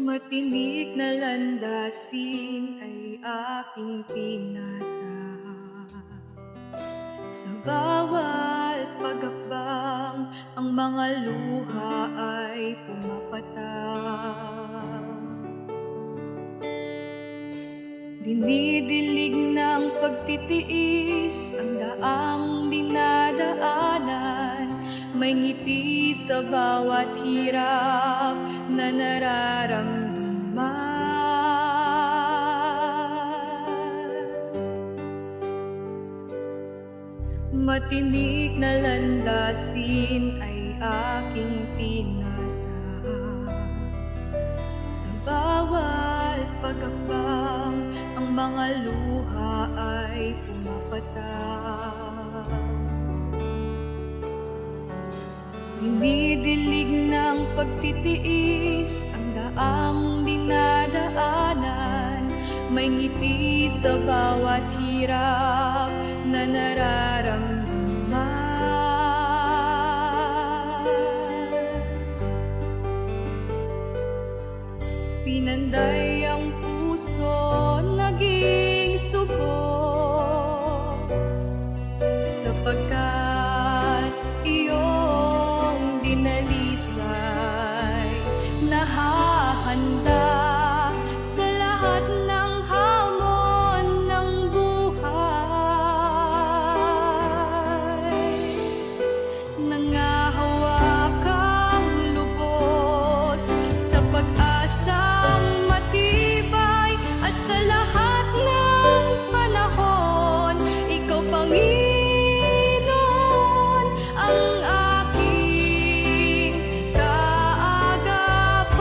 Matinik na landasin ay aking tinatahak. Sa bawat pagakbang, ang mga luha ay pumapatak. Dinidilig ng pagtitiis ang daang dinadaanan. May ngiti sa bawat hirap na nararamdaman. Matinik na landasin ay aking tinatahak. Sa bawat pagkakbang, ang mga luha ay pumapatak. Dinidilig ng pagtitiis ang daang dinadaanan. May ngiti sa bawat hirap na nararamdaman. Pinanday ang puso, naging subok, sapagkat iyong dinalisay. Nahahanda sa lahat ng hamon ng buhay. Nangahawakang lubos sa pag-asang matibay, at sa lahat ng panahon, ikaw, Panginoon, ang aking kaagapan.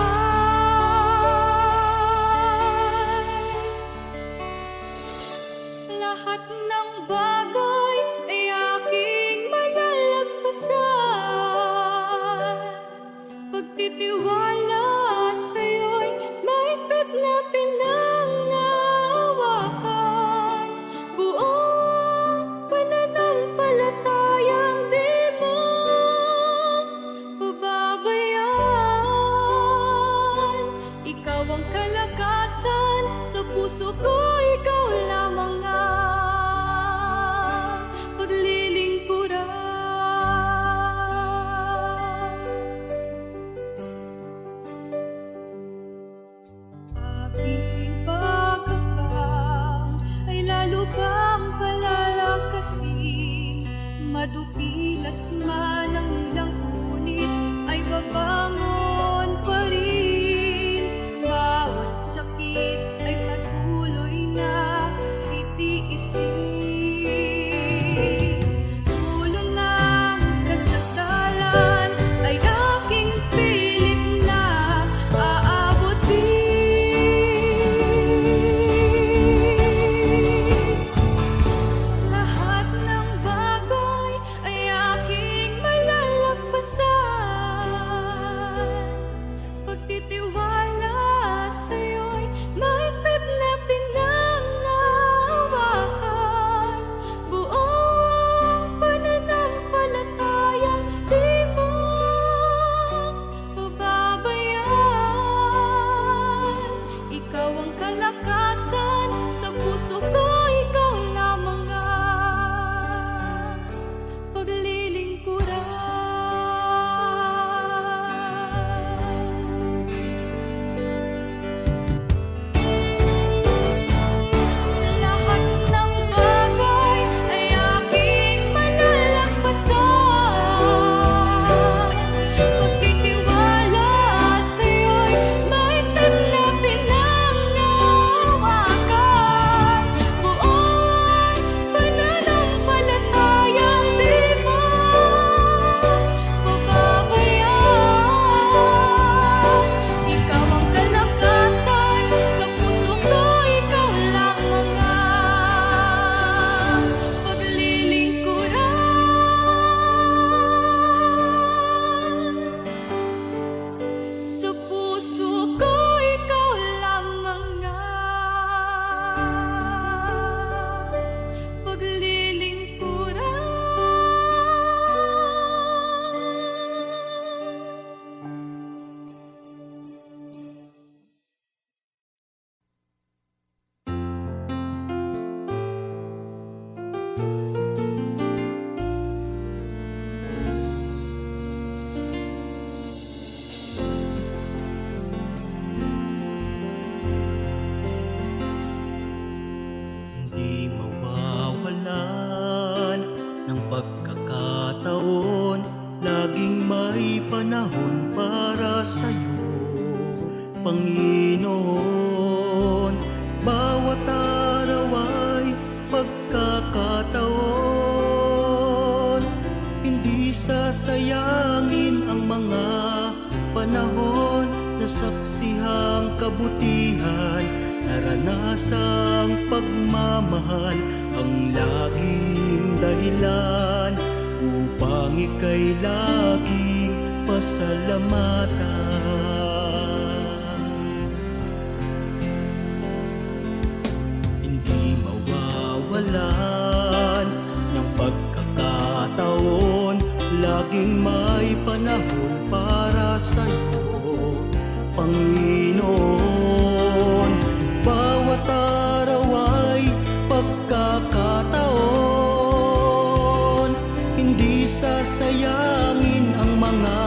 Lahat ng bagay ay aking malalagpasan. Pagtitiwala sa'yo'y mahigpit na pinangahawakan. Buong pananampalatayang di mo pababayaan. Ikaw ang kalakasan sa puso ko, ikaw lamang ang paglilingkuran. Aking pagkakbang ay lalo pang palalakasin. Madupilas man ang ilang ulit, ay babangon pa rin. Bawat sakit ay patuloy na titiisin. Dulo ng kasagalan ay aking pilit na aabutin. Lahat ng bagay ay aking malalagpasan. Pagtitiwala sa'yo'y mahigpit na pinangahawakan. ng pagkakataon, laging may panahon para sa'yo, Panginoon. Bawat araw ay pagkakataon, hindi sasayangin ang mga panahon na saksihang kabutihan, naranasang pagmamahal ang laging dahilan upang ika'y laging pasalamatan. Hindi mawawalan ng pagkakataon, laging may panahon para sa'yo, Panginoon. Bawat araw ay pagkakataon, hindi sasayangin ang mga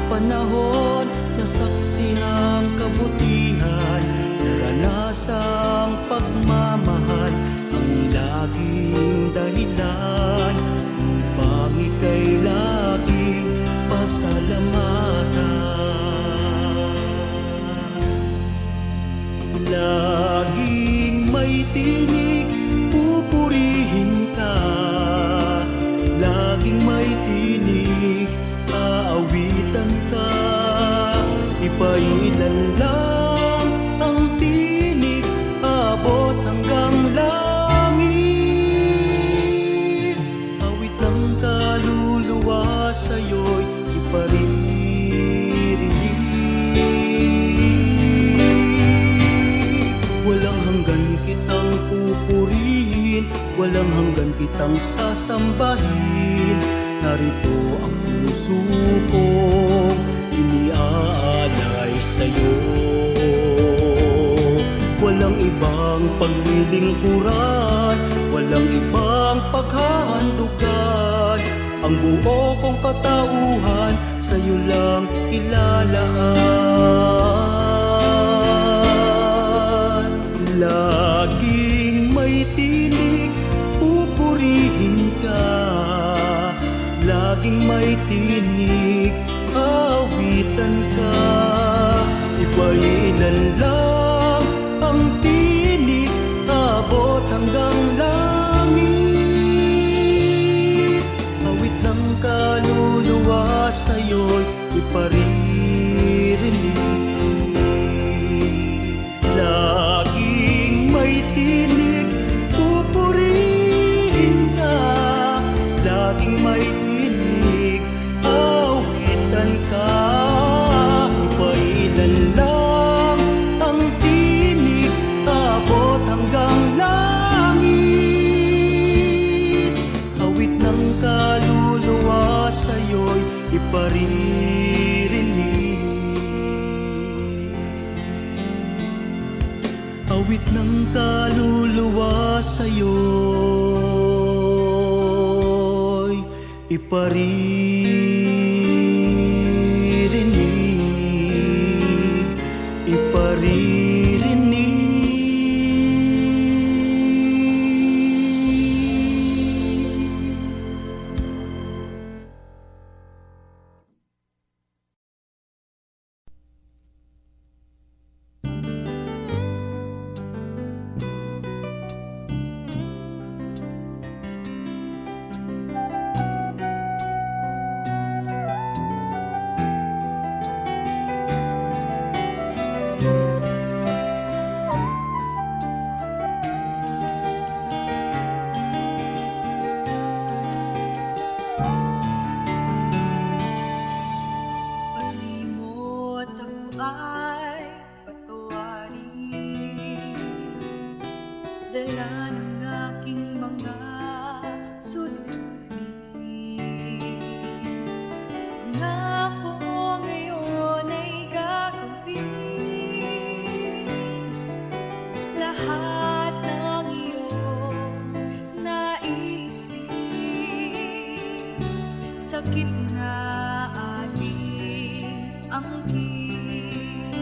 panahon na saksihang kabutihan, naranasang pagmamahal ang laging dahilan upang ika'y laging pasalamatan. Laging may tinig, pupurihin ka. Laging may tinig, aawitan ka. Ipailan lang ang tinig, abot hanggang langit. Awit ng kaluluwa sa'yo'y iparirinig. Walang hanggan kitang pupurihin, walang hanggan kitang sasambahin. Narito ang puso kong iniaalay sa'yo. Walang ibang paglilingkuran, walang ibang paghahandugan. Ang buo kong katauhan sa'yo lang ilalaan. Laging may tinig, pupurihin ka. Laging may tinig, awitan ka. Ipailan lang ang tinig, abot hanggang langit. Awit ng kaluluwa sa'yo'y iparirinig. Laging may tinig, pupurihin ka. Laging may tinig, awitan ka. Ipailan lang ang tinig, abot hanggang langit. Awit ng kaluluwa sa'yo'y iparirinig. Awit ng kaluluwa sa'yo'y iparirinig, iparirinig. dala ng aking mga suliranin. Pangako ngayon ay gagawin lahat ng iyong naisip. Sa gitna ating angkin,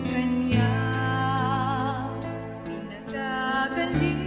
kanya pinagagaling.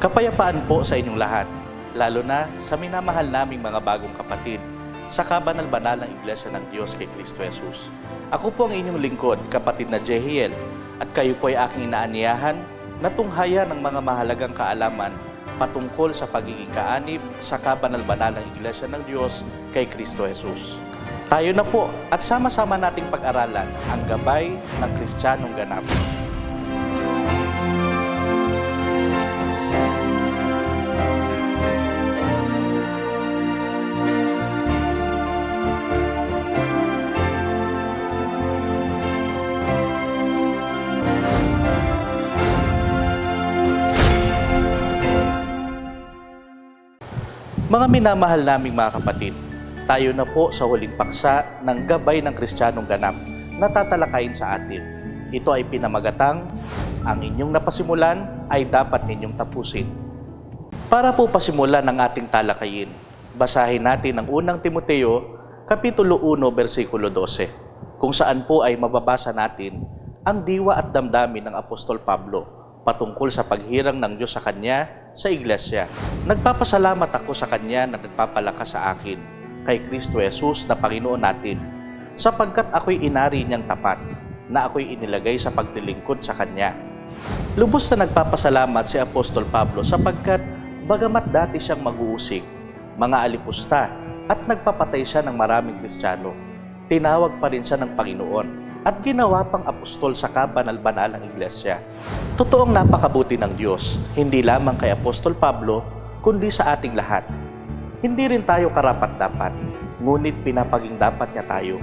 Kapayapaan po sa inyong lahat, lalo na sa minamahal naming mga bagong kapatid sa kabanal-banal ng Iglesia ng Diyos kay Kristo Jesus. Ako po ang inyong lingkod, kapatid na Jehiel, at kayo po ay aking inaanyayahan na tunghayan ng mga mahalagang kaalaman patungkol sa pagiging kaanib sa kabanal-banal ng Iglesia ng Diyos kay Kristo Jesus. Tayo na po at sama-sama nating pag-aralan ang gabay ng Kristiyanong ganap. Mga minamahal naming mga kapatid, tayo na po sa huling paksa ng gabay ng Kristiyanong ganap na tatalakayin sa atin. Ito ay pinamagatang, ang inyong napasimulan ay dapat ninyong tapusin. Para po pasimulan ng ating talakayin, basahin natin ang unang Timoteo, Kapitulo 1, versikulo 12, kung saan po ay mababasa natin ang diwa at damdamin ng Apostol Pablo patungkol sa paghirang ng Diyos sa Kanya sa Iglesia. Nagpapasalamat ako sa Kanya na nagpapalakas sa akin, kay Kristo Jesus na Panginoon natin, sapagkat ako'y inari niyang tapat, na ako'y inilagay sa paglilingkod sa Kanya. Lubos na nagpapasalamat si Apostol Pablo sapagkat bagamat dati siyang mag-uusig, mga alipusta, at nagpapatay siya ng maraming Kristiyano, tinawag pa rin siya ng Panginoon at ginawa pang apostol sa kabanal-banal ng Iglesia. Totoong napakabuti ng Diyos, hindi lamang kay Apostol Pablo, kundi sa ating lahat. Hindi rin tayo karapat-dapat, ngunit pinapaging dapat niya tayo.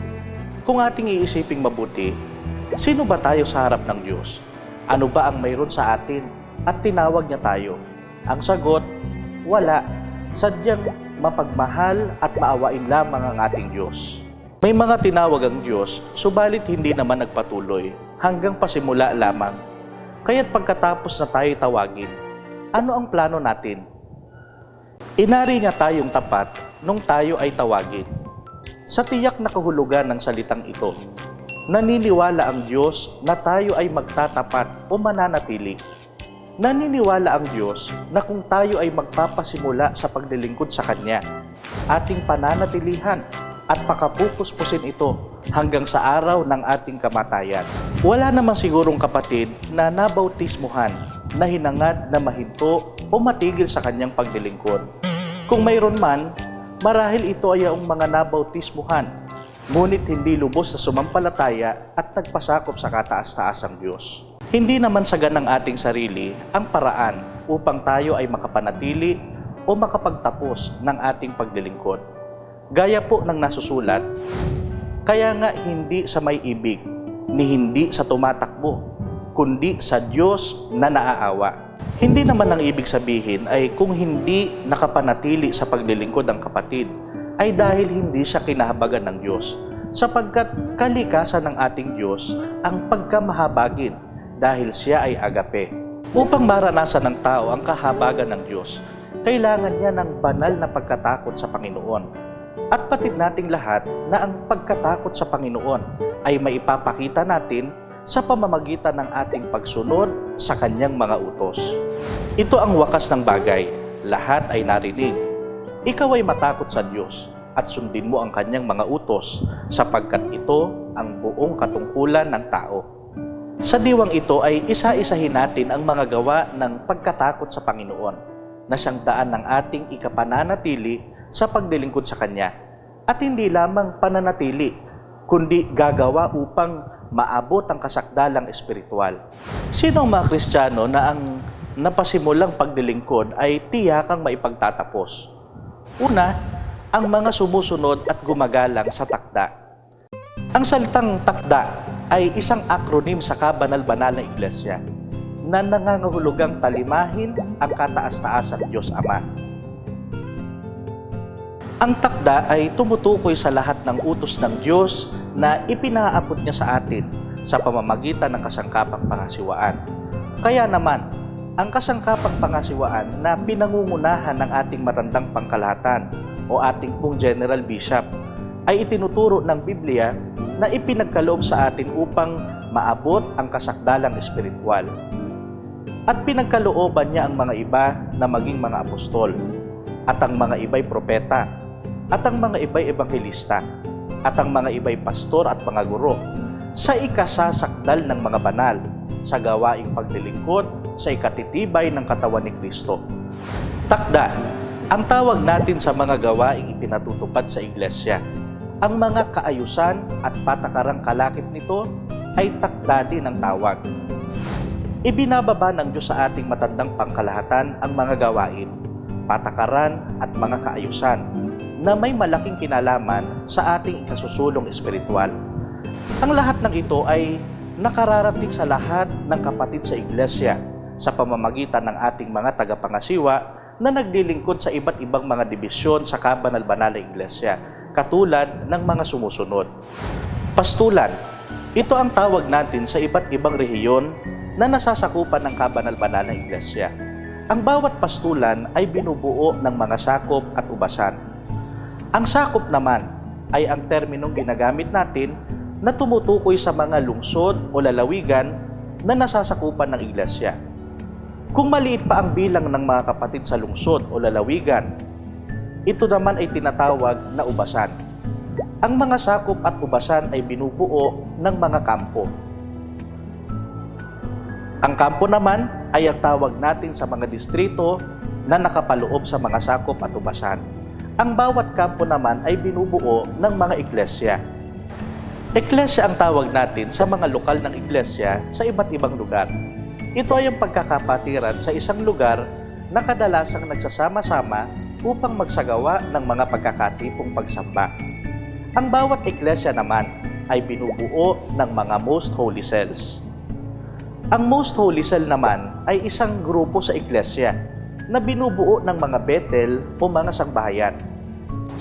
Kung ating iisiping mabuti, sino ba tayo sa harap ng Diyos? Ano ba ang mayroon sa atin at tinawag niya tayo? Ang sagot, wala. Sadyang mapagmahal at maawain lamang ang ating Diyos. May mga tinawag ang Diyos, subalit hindi naman nagpatuloy hanggang pasimula lamang. Kaya't pagkatapos na tayo tawagin, ano ang plano natin? Inari niya tayong tapat nung tayo ay tawagin. Sa tiyak na kahulugan ng salitang ito, naniniwala ang Diyos na tayo ay magtatapat o mananatili. Naniniwala ang Diyos na kung tayo ay magpapasimula sa paglilingkod sa Kanya, ating pananatilihan at pakapupuspusin ito hanggang sa araw ng ating kamatayan. Wala naman sigurong kapatid na nabautismuhan na hinangad na mahinto o matigil sa kanyang paglilingkod. Kung mayroon man, marahil ito ay ang mga nabautismuhan, ngunit hindi lubos na sumampalataya at nagpasakop sa kataas-taasang Diyos. Hindi naman sagan ng ating sarili ang paraan upang tayo ay makapanatili o makapagtapos ng ating paglilingkod. Gaya po ng nasusulat, kaya nga hindi sa may ibig, ni hindi sa tumatakbo, kundi sa Diyos na naaawa. Hindi naman ang ibig sabihin ay kung hindi nakapanatili sa paglilingkod ang kapatid, ay dahil hindi siya kinahabagan ng Diyos, sapagkat kalikasan ng ating Diyos ang pagkamahabagin dahil siya ay agape. Upang maranasan ng tao ang kahabagan ng Diyos, kailangan niya ng banal na pagkatakot sa Panginoon. At patid nating lahat na ang pagkatakot sa Panginoon ay maipapakita natin sa pamamagitan ng ating pagsunod sa Kanyang mga utos. Ito ang wakas ng bagay, lahat ay narinig. Ikaw ay matakot sa Diyos at sundin mo ang Kanyang mga utos sapagkat ito ang buong katungkulan ng tao. Sa diwang ito ay isa-isahin natin ang mga gawa ng pagkatakot sa Panginoon na siyang daan ng ating ikapananatili sa paglilingkod sa Kanya, at hindi lamang pananatili, kundi gagawa upang maabot ang kasakdalang espiritual. Sino ang mga Kristiyano na ang napasimulang paglilingkod ay tiyakang maipagtatapos? Una, ang mga sumusunod at gumagalang sa takda. Ang salitang takda ay isang akronym sa kabanal-banal na Iglesia na nangangahulugang talimahin ang kataas-taasang Diyos Ama. Ang takda ay tumutukoy sa lahat ng utos ng Diyos na ipinaabot niya sa atin sa pamamagitan ng kasangkapang pangasiwaan. Kaya naman, ang kasangkapang pangasiwaan na pinangungunahan ng ating matandang pangkalahatan o ating pong General Bishop ay itinuturo ng Biblia na ipinagkaloob sa atin upang maabot ang kasakdalang espiritual. At pinagkalooban niya ang mga iba na maging mga apostol, at ang mga iba'y propeta, at ang mga iba'y ebanghelista, at ang mga iba'y pastor at mga guro, sa ikasasakdal ng mga banal, sa gawaing paglilingkod, sa ikatitibay ng katawan ni Kristo. Takda, ang tawag natin sa mga gawaing ipinatutupad sa iglesia. Ang mga kaayusan at patakarang kalakip nito ay takda din ang tawag. Ibinababa ng Diyos sa ating matandang pangkalahatan ang mga gawain, patakaran at mga kaayusan na may malaking kinalaman sa ating ikasusulong espiritual. Ang lahat ng ito ay nakararating sa lahat ng kapatid sa iglesia sa pamamagitan ng ating mga tagapangasiwa na naglilingkod sa iba't ibang mga dibisyon sa kabanal-banal na iglesia, katulad ng mga sumusunod. Pastulan, ito ang tawag natin sa iba't ibang rehiyon na nasasakupan ng kabanal-banal na iglesia. Ang bawat pastulan ay binubuo ng mga sakop at ubasan. Ang sakop naman ay ang terminong ginagamit natin na tumutukoy sa mga lungsod o lalawigan na nasasakupan ng iglesia. Kung maliit pa ang bilang ng mga kapatid sa lungsod o lalawigan, ito naman ay tinatawag na ubasan. Ang mga sakop at ubasan ay binubuo ng mga kampo. Ang kampo naman ay ang tawag natin sa mga distrito na nakapaloob sa mga sakop at ubasan. Ang bawat kampo naman ay binubuo ng mga iglesia. Iglesia ang tawag natin sa mga lokal ng iglesia sa iba't ibang lugar. Ito ay ang pagkakapatiran sa isang lugar na kadalasang nagsasama-sama upang magsagawa ng mga pagkakatipong pagsamba. Ang bawat iglesia naman ay binubuo ng mga Most Holy Cells. Ang Most Holy Cell naman ay isang grupo sa iglesia na binubuo ng mga Bethel o mga sangbahayan.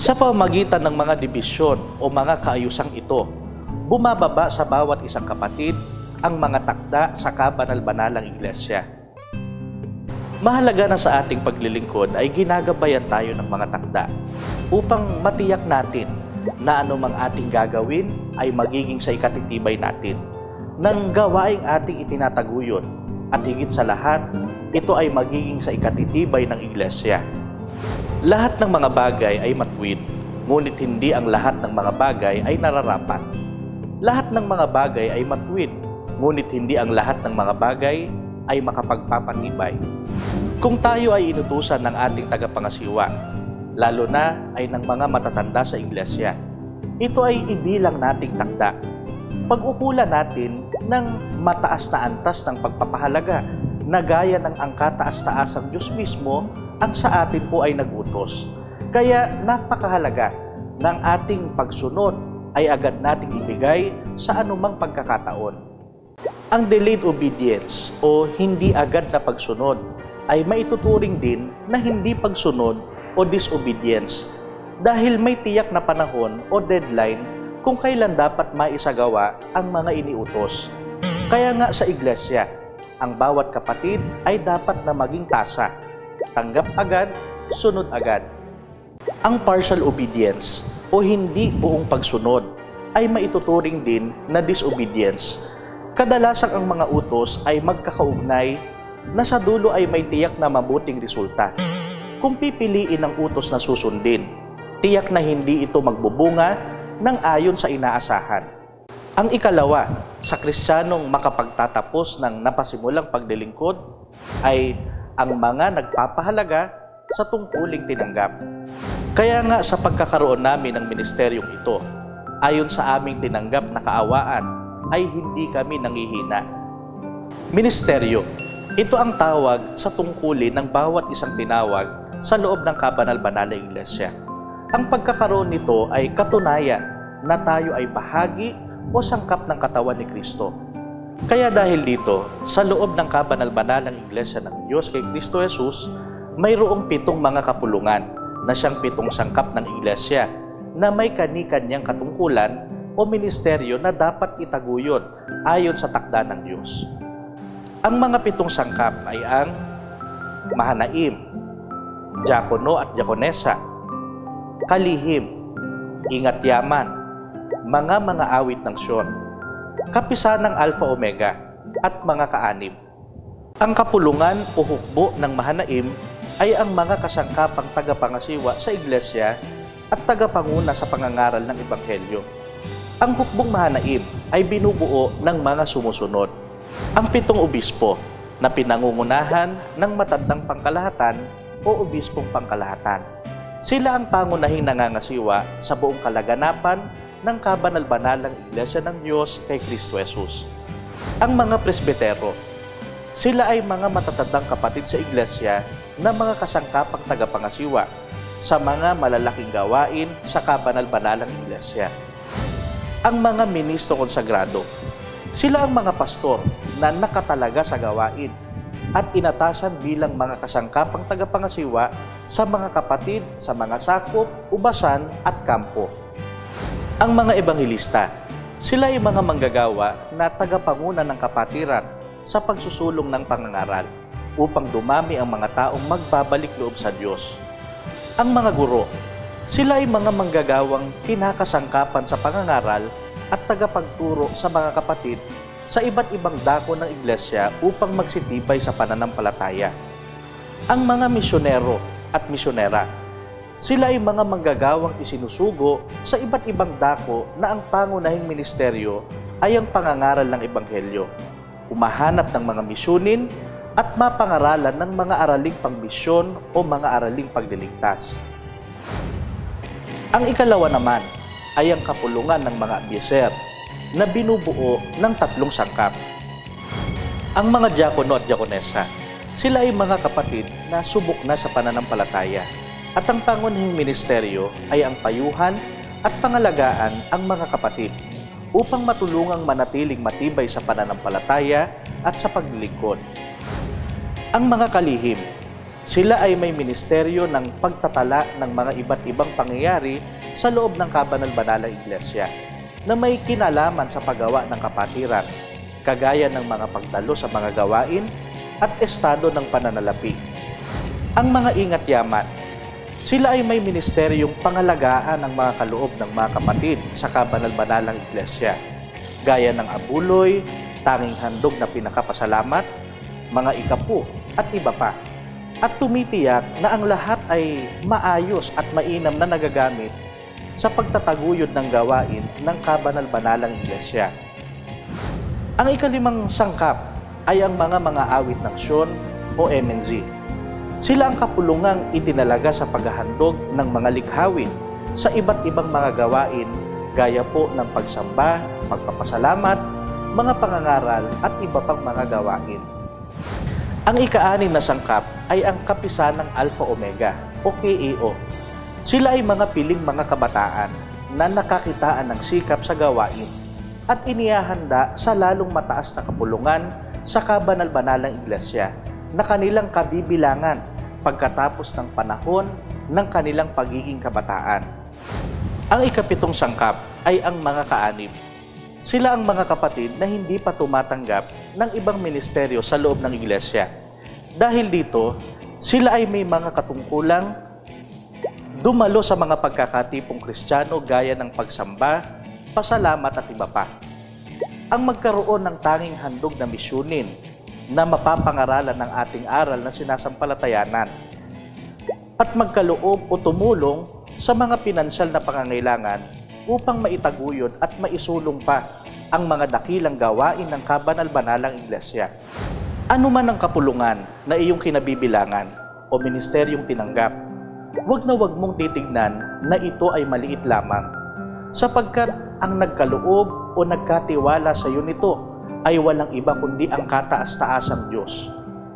Sa pamamagitan ng mga dibisyon o mga kaayusang ito, bumababa sa bawat isang kapatid ang mga takda sa kabanal-banalang iglesia. Mahalaga na sa ating paglilingkod ay ginagabayan tayo ng mga takda upang matiyak natin na anumang ating gagawin ay magiging sa ikatitibay natin ng gawaing ating itinataguyod, at higit sa lahat, ito ay magiging sa ikatitibay ng iglesia. Lahat ng mga bagay ay matuwid, ngunit hindi ang lahat ng mga bagay ay nararapat. Lahat ng mga bagay ay matuwid, ngunit hindi ang lahat ng mga bagay ay makapagpapatibay. Kung tayo ay inutusan ng ating tagapangasiwa, lalo na ay ng mga matatanda sa iglesia, ito ay ibilang nating takda. Pag-ukulan natin ng mataas na antas ng pagpapahalaga na gaya ng ang kataas-taasang Diyos mismo ang sa atin po ay nagutos. Kaya napakahalaga ng ating pagsunod ay agad nating ibigay sa anumang pagkakataon. Ang delayed obedience o hindi agad na pagsunod ay maituturing din na hindi pagsunod o disobedience dahil may tiyak na panahon o deadline kung kailan dapat maisagawa ang mga iniutos. Kaya nga sa iglesia, ang bawat kapatid ay dapat na maging tasa. Tanggap agad, sunod agad. Ang partial obedience o hindi buong pagsunod ay maituturing din na disobedience. Kadalasang ang mga utos ay magkakaugnay na sa dulo ay may tiyak na mabuting resulta. Kung pipiliin ang utos na susundin, tiyak na hindi ito magbubunga ng ayon sa inaasahan. Ang ikalawa, sa Kristiyanong makapagtatapos ng napasimulang paglilingkod ay ang mga nagpapahalaga sa tungkuling tinanggap. Kaya nga sa pagkakaroon namin ng ministeryong ito, ayon sa aming tinanggap na kaawaan, ay hindi kami nangihina. Ministeryo, ito ang tawag sa tungkulin ng bawat isang tinawag sa loob ng kabanal-banal na iglesia. Ang pagkakaroon nito ay katunayan na tayo ay bahagi o sangkap ng katawan ni Kristo. Kaya dahil dito, sa loob ng kabanal-banal ng iglesia ng Diyos kay Kristo Jesus, mayroong 7 mga kapulungan na siyang 7 sangkap ng iglesia na may kani-kanyang katungkulan o ministeryo na dapat itaguyod ayon sa takda ng Diyos. Ang mga 7 sangkap ay ang mahanaim, diakono at diakonesa, kalihim, ingat yaman, mga awit ng Sion, kapisan ng Alpha Omega, at mga kaanib. Ang kapulungan o hukbo ng Mahanaim ay ang mga kasangkapang tagapangasiwa sa iglesia at tagapanguna sa pangangaral ng Ebanghelyo. Ang hukbong Mahanaim ay binubuo ng mga sumusunod. Ang 7 obispo na pinangungunahan ng matandang pangkalahatan o obispong pangkalahatan. Sila ang pangunahing nangangasiwa sa buong kalaganapan ng kabanal-banalang Iglesia ng Diyos kay Kristo Jesus. Ang mga presbitero, sila ay mga matatandang kapatid sa iglesia na mga kasangkapang tagapangasiwa sa mga malalaking gawain sa kabanal-banalang iglesia. Ang mga ministro konsagrado, sila ang mga pastor na nakatalaga sa gawain at inatasan bilang mga kasangkapang tagapangasiwa sa mga kapatid sa mga sakop, ubasan at kampo. Ang mga ebanghelista, sila ay mga manggagawa na tagapanguna ng kapatiran sa pagsusulong ng pangangaral upang dumami ang mga taong magbabalik loob sa Diyos. Ang mga guro, sila ay mga manggagawang kinakasangkapan sa pangangaral at tagapagturo sa mga kapatid sa iba't ibang dako ng iglesia upang magsitibay sa pananampalataya. Ang mga misyonero at misyonera, sila ay mga manggagawang isinusugo sa iba't ibang dako na ang pangunahing ministeryo ay ang pangangaral ng Ebanghelyo, umahanap ng mga misyunin at mapangaralan ng mga araling pangmisyon o mga araling pagliligtas. Ang ikalawa naman ay ang kapulungan ng mga abyeser na binubuo ng 3 sangkap. Ang mga diakono at diakonesa, sila ay mga kapatid na subok na sa pananampalataya at ang pangunahing ministeryo ay ang payuhan at pangalagaan ang mga kapatid upang matulungang manatiling matibay sa pananampalataya at sa paglilingkod. Ang mga kalihim, sila ay may ministeryo ng pagtatala ng mga iba't ibang pangyayari sa loob ng kabanal-banalang iglesia na may kinalaman sa paggawa ng kapatiran, kagaya ng mga pagdalo sa mga gawain at estado ng pananalapi. Ang mga ingat-yaman, sila ay may ministeryong pangalagaan ng mga kaloob ng mga kapatid sa kabanal-banalang iglesia, gaya ng abuloy, tanging handog na pinakapasalamat, mga ikapu at iba pa. At tumitiyak na ang lahat ay maayos at mainam na nagagamit sa pagtataguyod ng gawain ng kabanal-banalang iglesia. Ang ikalimang sangkap ay ang mga awit ng Sion o MNZ. Sila ang kapulungang itinalaga sa paghahandog ng mga likhawin sa iba't ibang mga gawain gaya po ng pagsamba, pagpapasalamat, mga pangangaral at iba pang mga gawain. Ang ika-6 na sangkap ay ang kapisanang Alpha Omega o KEO. Sila ay mga piling mga kabataan na nakakitaan ng sikap sa gawain at inihahanda sa lalong mataas na kapulungan sa kabanal-banalang iglesia na kanilang kabibilangan pagkatapos ng panahon ng kanilang pagiging kabataan. Ang ika-7 sangkap ay ang mga kaanib. Sila ang mga kapatid na hindi pa tumatanggap ng ibang ministeryo sa loob ng iglesia. Dahil dito, sila ay may mga katungkulang dumalo sa mga pagkakatipong Kristiyano gaya ng pagsamba, pasalamat at iba pa. Ang magkaroon ng tanging handog na misyunin na mapapangaralan ng ating aral na sinasampalatayanan at magkaloob o tumulong sa mga pinansyal na pangangailangan upang maitaguyod at maisulong pa ang mga dakilang gawain ng kabanal-banalang iglesia. Ano man ang kapulungan na iyong kinabibilangan o ministeryong tinanggap, huwag mong titignan na ito ay maliit lamang, sapagkat ang nagkaloob o nagkatiwala sa iyo nito ay walang iba kundi ang kataas-taasang Diyos.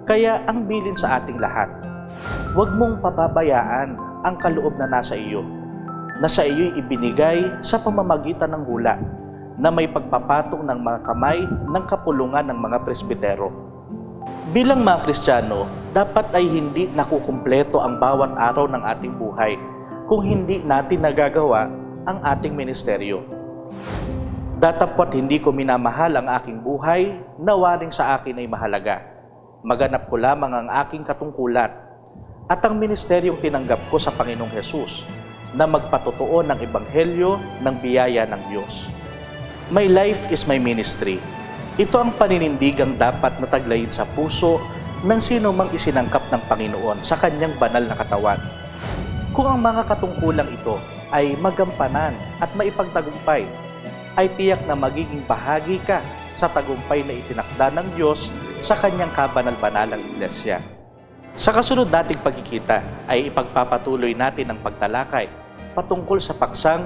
Kaya ang bilin sa ating lahat, huwag mong pababayaan ang kaloob na nasa iyo, na sa iyo'y ibinigay sa pamamagitan ng hula na may pagpapatong ng mga kamay ng kapulungan ng mga presbitero. Bilang mga Kristiyano, dapat ay hindi nakukumpleto ang bawat araw ng ating buhay kung hindi natin nagagawa ang ating ministeryo. Datapwat hindi ko minamahal ang aking buhay, nawaring sa akin ay mahalaga. Maganap ko lamang ang aking katungkulan at ang ministeryong tinanggap ko sa Panginoong Hesus na magpatotoo ng Ebanghelyo ng biyaya ng Diyos. My life is my ministry. Ito ang paninindigang dapat nataglayin sa puso ng sino mang isinangkap ng Panginoon sa kanyang banal na katawan. Kung ang mga katungkulang ito ay magampanan at maipagtagumpay, ay tiyak na magiging bahagi ka sa tagumpay na itinakda ng Diyos sa kanyang kabanal-banalang iglesia. Sa kasunod nating pagkikita ay ipagpapatuloy natin ang pagtalakay patungkol sa paksang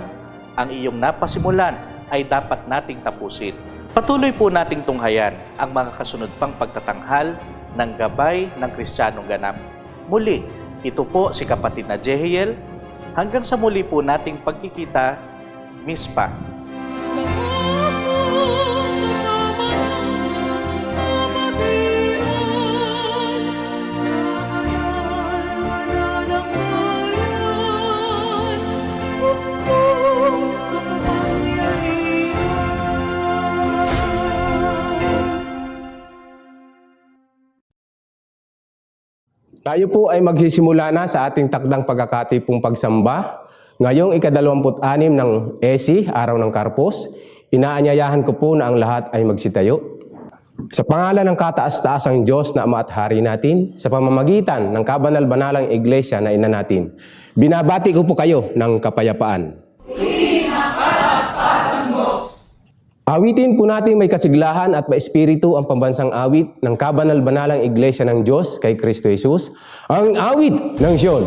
ang iyong napasimulan ay dapat nating tapusin. Patuloy po nating tunghayan ang mga kasunod pang pagtatanghal ng Gabay ng Kristiyanong Ganap. Muli, ito po si kapatid na Jehiel. Hanggang sa muli po nating pagkikita, Mispa. Tayo po ay magsisimula na sa ating takdang pagkakatipong pagsamba. Ngayong ika-26 ng ESI, Araw ng Karpos, inaanyayahan ko po na ang lahat ay magsitayo. Sa pangalan ng kataas-taasang Diyos na Ama at Hari natin, sa pamamagitan ng kabanal-banalang iglesia na ina natin, binabati ko po kayo ng kapayapaan. Awitin po natin may kasiglahan at maespiritu ang pambansang awit ng kabanal-banalang iglesia ng Diyos kay Kristo Jesus, ang awit ng Sion.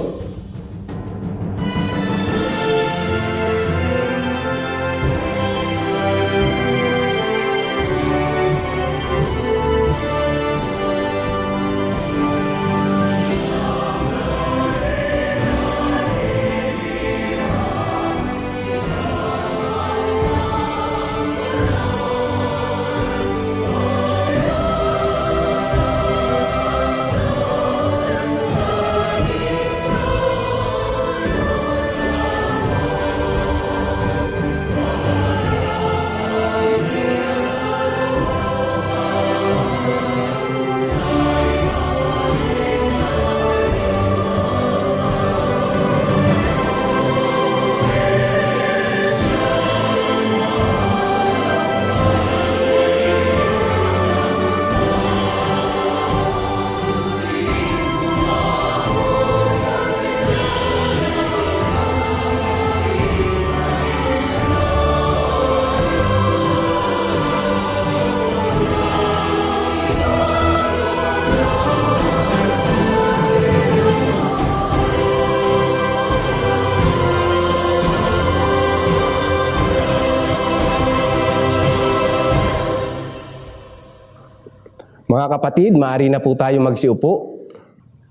Mga kapatid, maaari na po tayo magsiupo.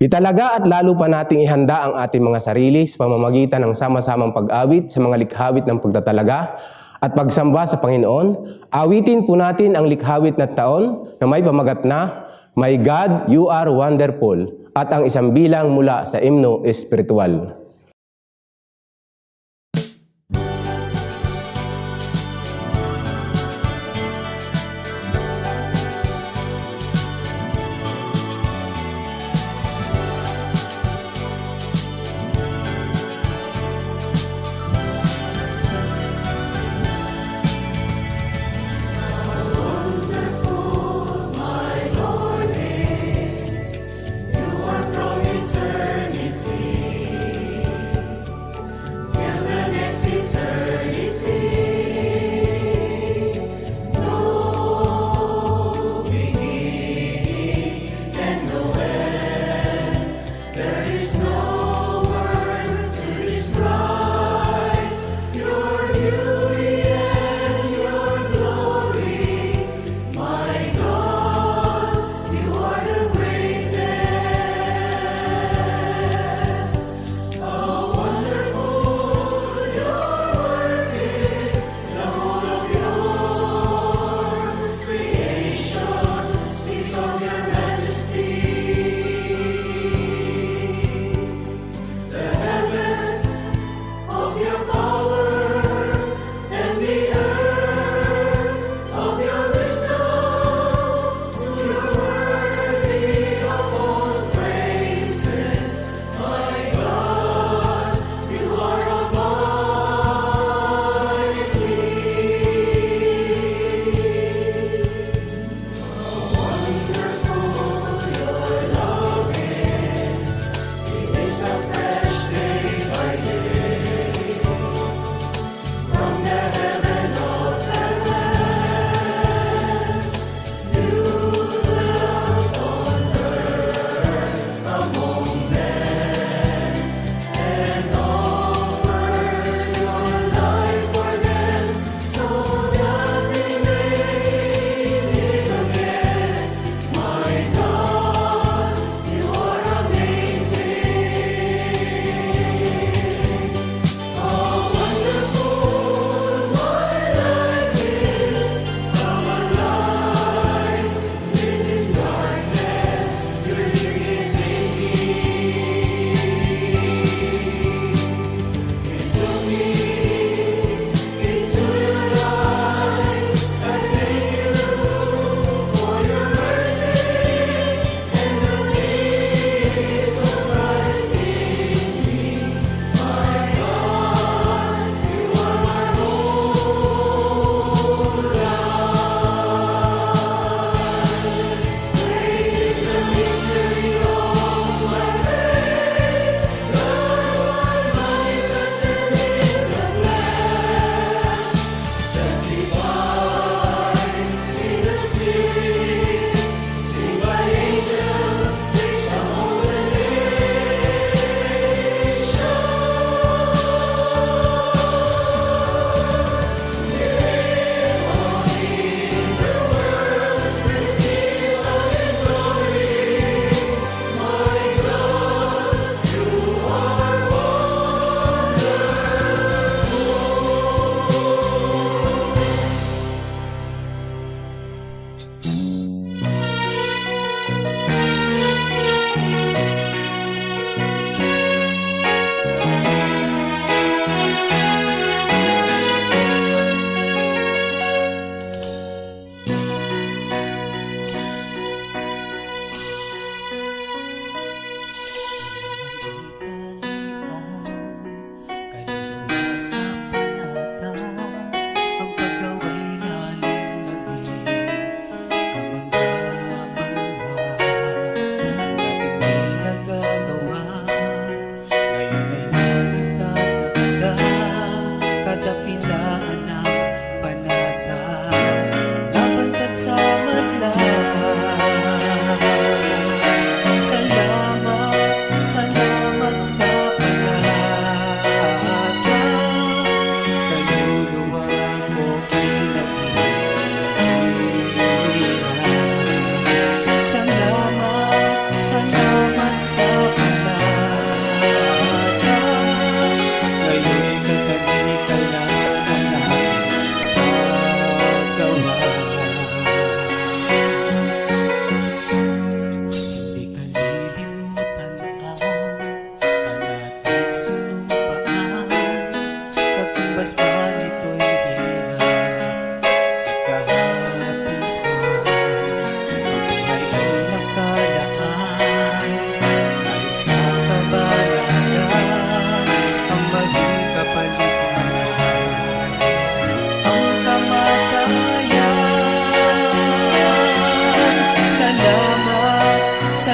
Italaga at lalo pa nating ihanda ang ating mga sarili sa pamamagitan ng sama-samang pag-awit sa mga likhawit ng pagtatalaga at pagsamba sa Panginoon. Awitin po natin ang likhawit na taon na may pamagat na, My God, You Are Wonderful, at ang isang bilang mula sa Himno Espiritual.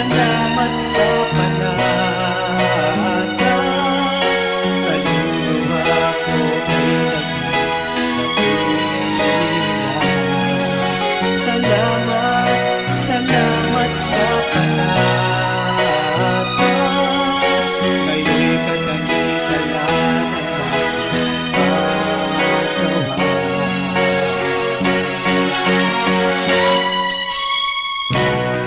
salamat sa panata. Kaluluwa ko ay naging salamat, salamat sa panata. Ngayon'y katangi-talan ang paggawa.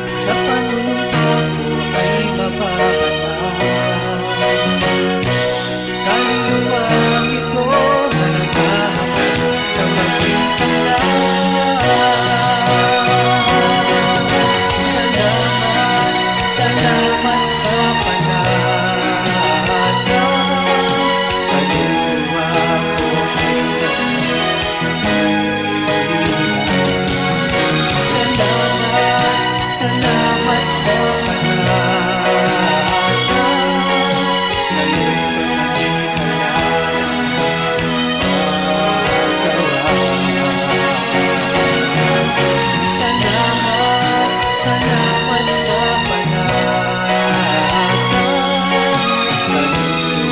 Sa panumpa ko ay mapapatawad. Kaluluwang ito na naghahanap na maging salamat, salamat sa panata. Kaluluwa ko ay salamat, salamat sa panata. Ngayon'y katangi-talan ang paggawa. Salamat, salamat sa panata. Kaluluwa ko ay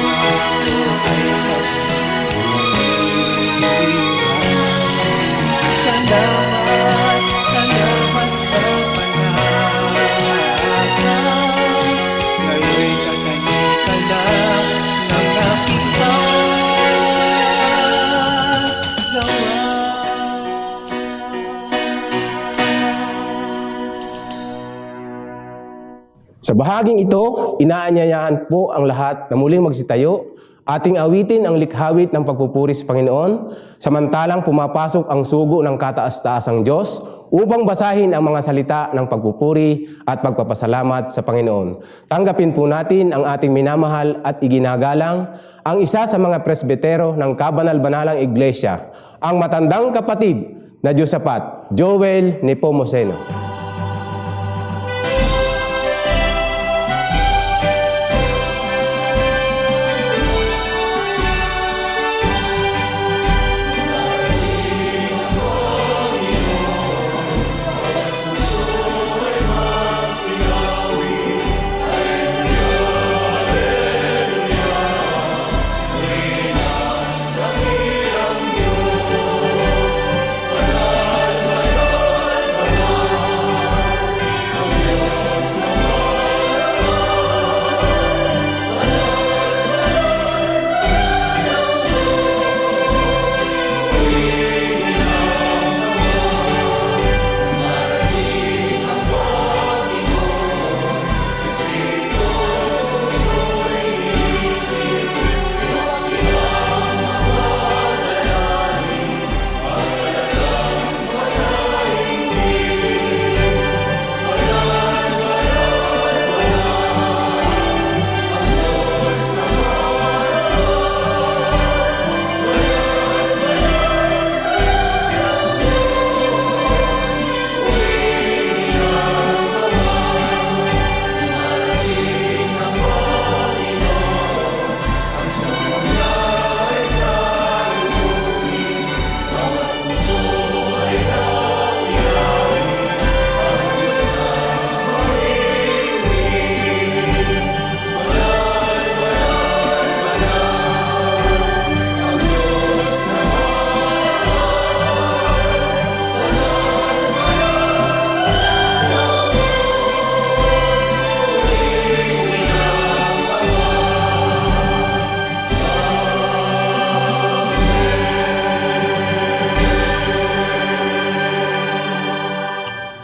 salamat, salamat sa panata. Ngayon'y katangi-talan ng aking Sa bahaging ito, inaanyayahan po ang lahat na muling magsitayo, ating awitin ang likhawit ng pagpupuri sa Panginoon, samantalang pumapasok ang sugo ng kataas-taasang Diyos upang basahin ang mga salita ng pagpupuri at pagpapasalamat sa Panginoon. Tanggapin po natin ang ating minamahal at iginagalang, ang isa sa mga presbitero ng Kabanal-Banalang Iglesia, ang matandang kapatid na Diyosapat, Joel Nepomuceno.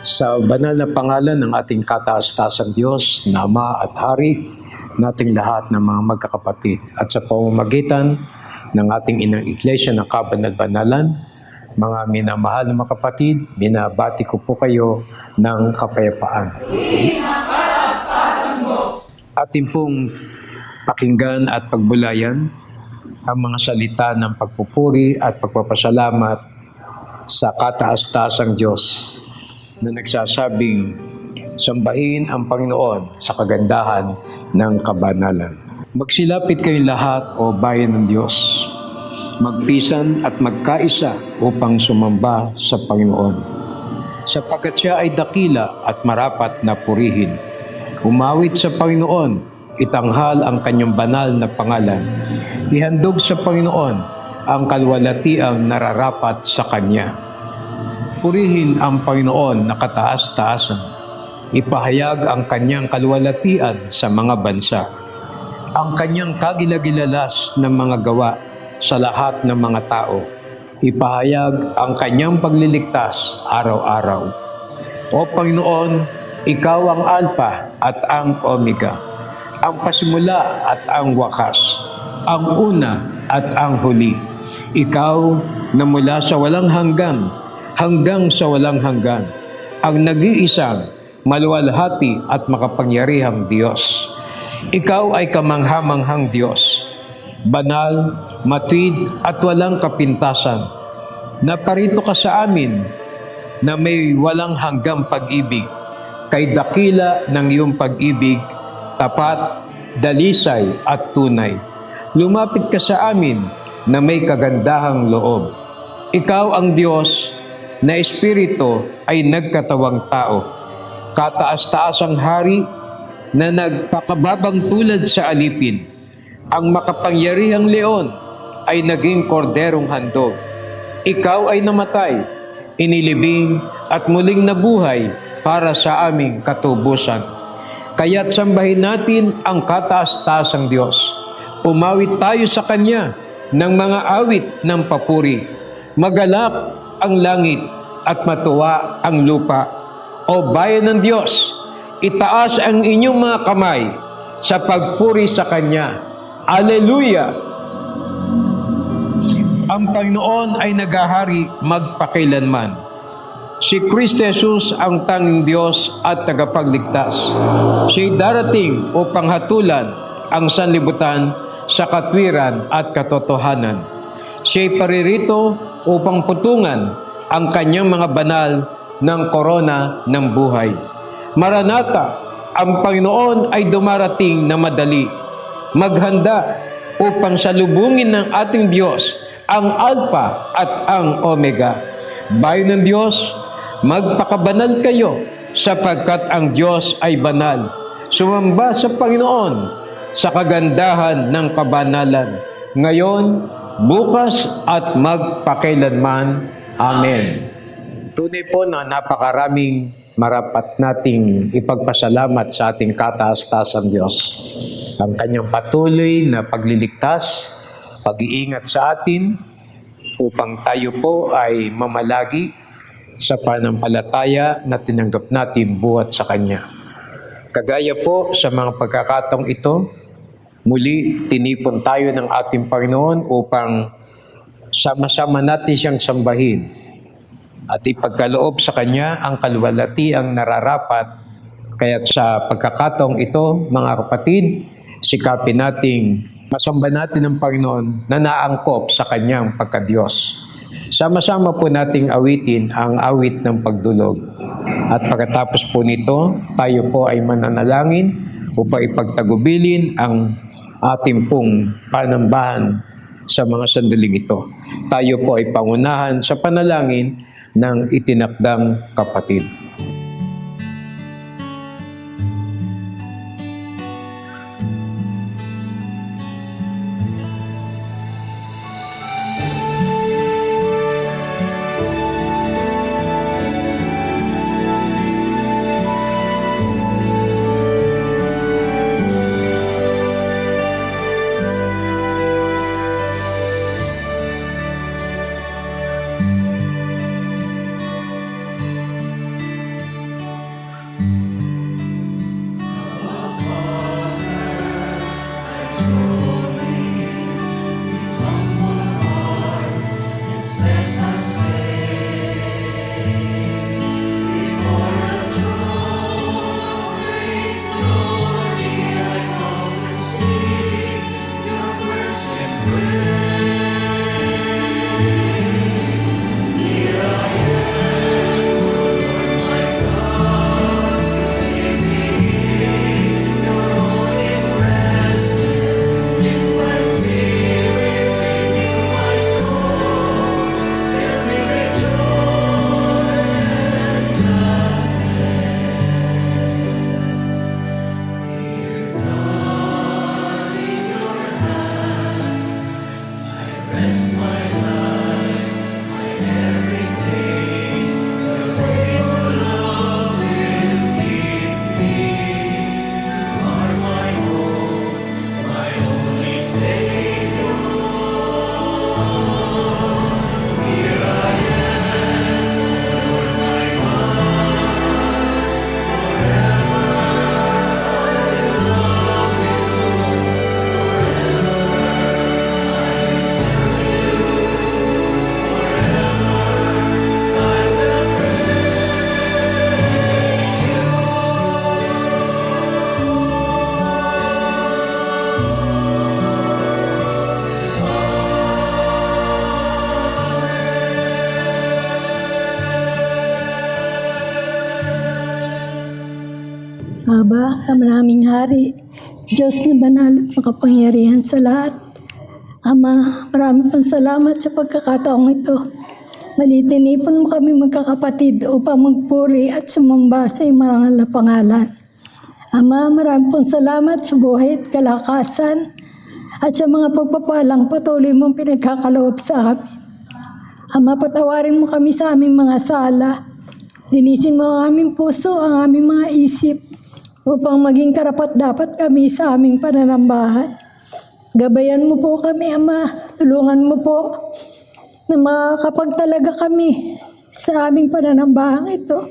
Sa banal na pangalan ng ating kataas-taasang Diyos, na Ama at Hari, nating lahat ng mga magkakapatid, at sa pamamagitan ng ating inang iglesia ng Kabanal-Banalan, mga minamahal na mga kapatid, binabati ko po kayo ng kapayapaan. Ating pong pakinggan at pagbulayan ang mga salita ng pagpupuri at pagpapasalamat sa kataas-taasang Diyos na nagsasabing, sambahin ang Panginoon sa kagandahan ng kabanalan. Magsilapit kayong lahat, o bayan ng Diyos. Magpisan at magkaisa upang sumamba sa Panginoon. Sapagkat siya ay dakila at marapat na purihin. Umawit sa Panginoon, itanghal ang kanyang banal na pangalan. Ihandog sa Panginoon ang kalwalatiang nararapat sa Kanya. Purihin ang Panginoon na kataas-taasan. Ipahayag ang kanyang kalwalatian sa mga bansa. Ang kanyang kagilagilalas ng mga gawa sa lahat ng mga tao. Ipahayag ang kanyang pagliligtas araw-araw. O Panginoon, Ikaw ang Alpha at ang Omega, ang pasimula at ang wakas, ang una at ang huli. Ikaw na mula sa walang hanggan sa walang hanggan, ang nag-iisang, maluwalhati at makapangyarihang Diyos. Ikaw ay kamangha-manghang Diyos, banal, matuwid at walang kapintasan. Naparito ka sa amin na may walang hanggang pag-ibig, kay dakila ng iyong pag-ibig, tapat, dalisay at tunay. Lumapit ka sa amin na may kagandahang loob. Ikaw ang Diyos na Espiritu ay nagkatawang tao, kataas-taasang hari na nagpakababang tulad sa alipin. Ang makapangyarihang leon ay naging korderong handog. Ikaw ay namatay, inilibing at muling nabuhay para sa aming katubusan. Kaya't sambahin natin ang kataas-taasang Diyos. Umawit tayo sa Kanya ng mga awit ng papuri. Magalak ang langit at matuwa ang lupa. O bayan ng Diyos, itaas ang inyong mga kamay sa pagpuri sa Kanya. Alleluia! Ang Panginoon ay naghahari magpakailanman. Si Kristo Jesus ang tanging Diyos at tagapagligtas. Siya'y darating upang hatulan ang sanlibutan sa katwiran at katotohanan. Siya'y paririto upang putungan ang kanyang mga banal ng korona ng buhay. Maranatha, ang Panginoon ay dumarating na madali. Maghanda upang salubungin ng ating Diyos ang Alpha at ang Omega. Bayan ng Diyos, magpakabanal kayo sapagkat ang Diyos ay banal. Sumamba sa Panginoon sa kagandahan ng kabanalan, ngayon, bukas at magpakailanman. Amen. Tunay po na napakaraming marapat nating ipagpasalamat sa ating kataas-taasang Diyos. Ang kanyang patuloy na pagliligtas, pag-iingat sa atin upang tayo po ay mamalagi sa panampalataya na tinanggap natin buhat sa Kanya. Kagaya po sa mga pagkakataong ito, muli tinipon tayo ng ating Panginoon upang sama-sama natin siyang sambahin at ipagkaloob sa Kanya ang kalwalatiang nararapat. Kaya sa pagkakataong ito, mga kapatid, sikapin nating masamba natin ang Panginoon na naangkop sa Kanyang pagkadiyos. Sama-sama po nating awitin ang awit ng pagdulog. At pagkatapos po nito, tayo po ay mananalangin upang ipagtagubilin ang ating pong panambahan sa mga sandaling ito. Tayo po ay pangunahan sa panalangin ng itinakdang kapatid. Aba, Ama naming Hari, Diyos na banal at makapangyarihan sa lahat. Ama, marami pang salamat sa pagkakataong ito. Malitinipon mo kami magkakapatid upang magpuri at sumamba sa iyong marangal na pangalan. Ama, marami pong salamat sa buhay at kalakasan at sa mga pagpapalang patuloy mong pinagkakaloob sa amin. Ama, patawarin mo kami sa aming mga sala. Linisin mo ang aming puso, ang aming mga isip upang maging karapat-dapat kami sa aming pananambahan. Gabayan mo po kami, Ama. Tulungan mo po na makakapagtalaga kami sa aming pananambahang ito.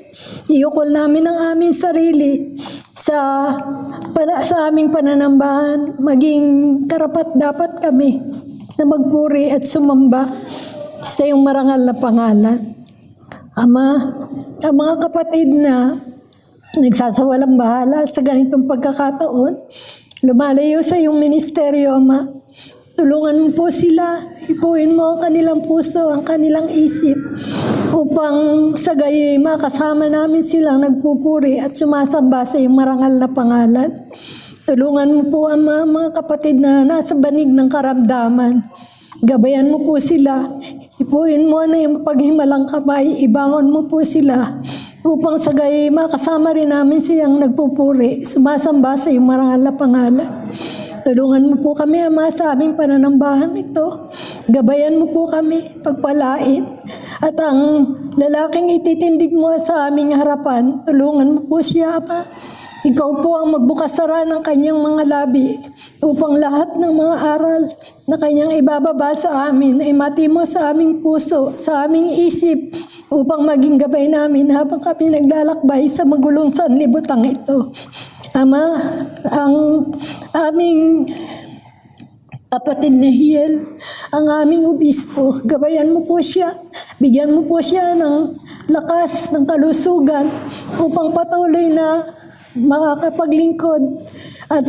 Iukol namin ang aming sarili sa aming pananambahan. Maging karapat-dapat kami na magpuri at sumamba sa iyong marangal na pangalan. Ama, ang mga kapatid na nagsasawalang bahala sa ganitong pagkakataon, lumalayo sa iyong ministeryo, Ama. Tulungan mo po sila, hipuin mo ang kanilang puso, ang kanilang isip, upang sa gayoy makasama namin silang nagpupuri at sumasamba sa iyong marangal na pangalan. Tulungan mo po, Ama, mga kapatid na nasa banig ng karamdaman. Gabayan mo po sila, hipuin mo na yung paghimalang kamay, ibangon mo po sila, upang sa gayoy makasama rin namin siyang nagpupuri, sumasamba sa iyong marangal na pangalan. Tulungan mo po kami, Ama, sa aming pananambahan ito. Gabayan mo po kami, pagpalain. At ang lalaking ititindig mo sa aming harapan, tulungan mo po siya, Ama. Ikaw po ang magbukasara ng kanyang mga labi upang lahat ng mga aral na kanyang ibababa sa amin ay matimo sa aming puso, sa aming isip, upang maging gabay namin habang kami naglalakbay sa magulong sanlibutan ito. Ama, ang aming kapatid na Hiel, ang aming obispo, gabayan mo po siya, bigyan mo po siya ng lakas, ng kalusugan upang patuloy na makakapaglingkod at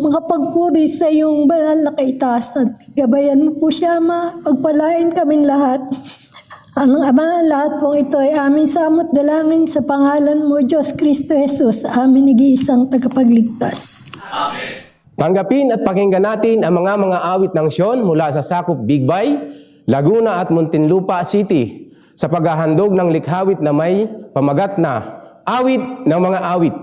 makapagpuri sa iyong banal na kaitasan. Gabayan mo po siya, Ama, pagpalain kaming lahat. Ang Ama, lahat pong ito ay aming samot dalangin sa pangalan mo, Diyos Kristo Jesus, aming nag-iisang tagapagligtas. Tanggapin at pakinggan natin ang mga awit ng Sion mula sa sakop Bigbay, Laguna at Muntinlupa City sa paghahandog ng likhawit na may pamagat na Awit ng Mga Awit.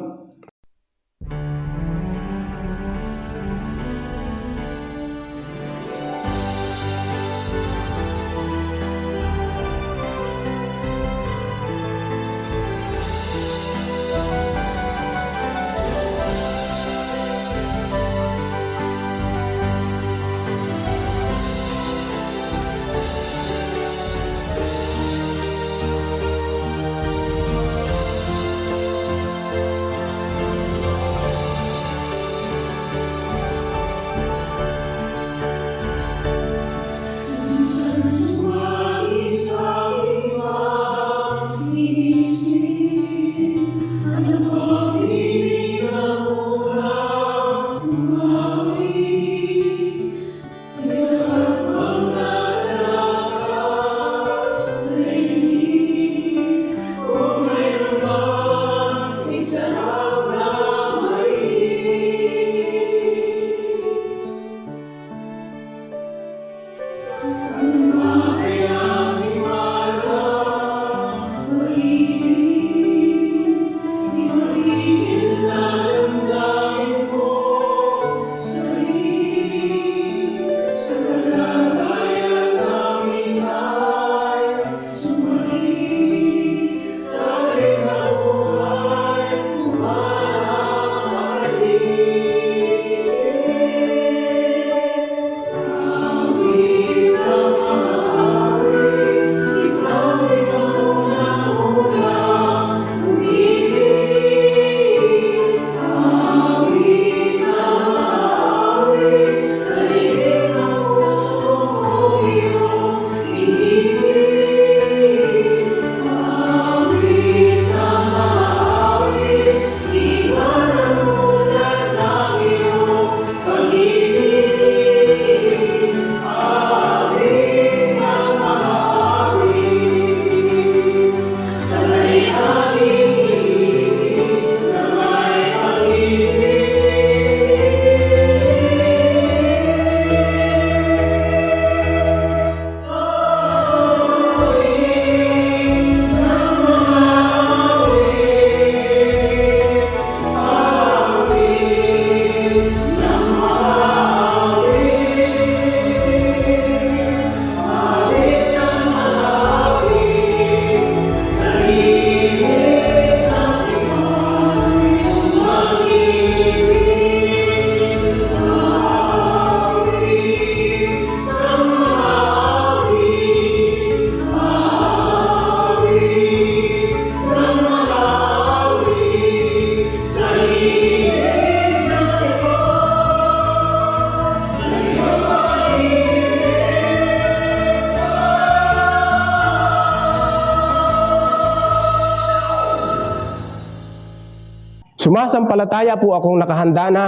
Sumasampalataya po akong nakahanda na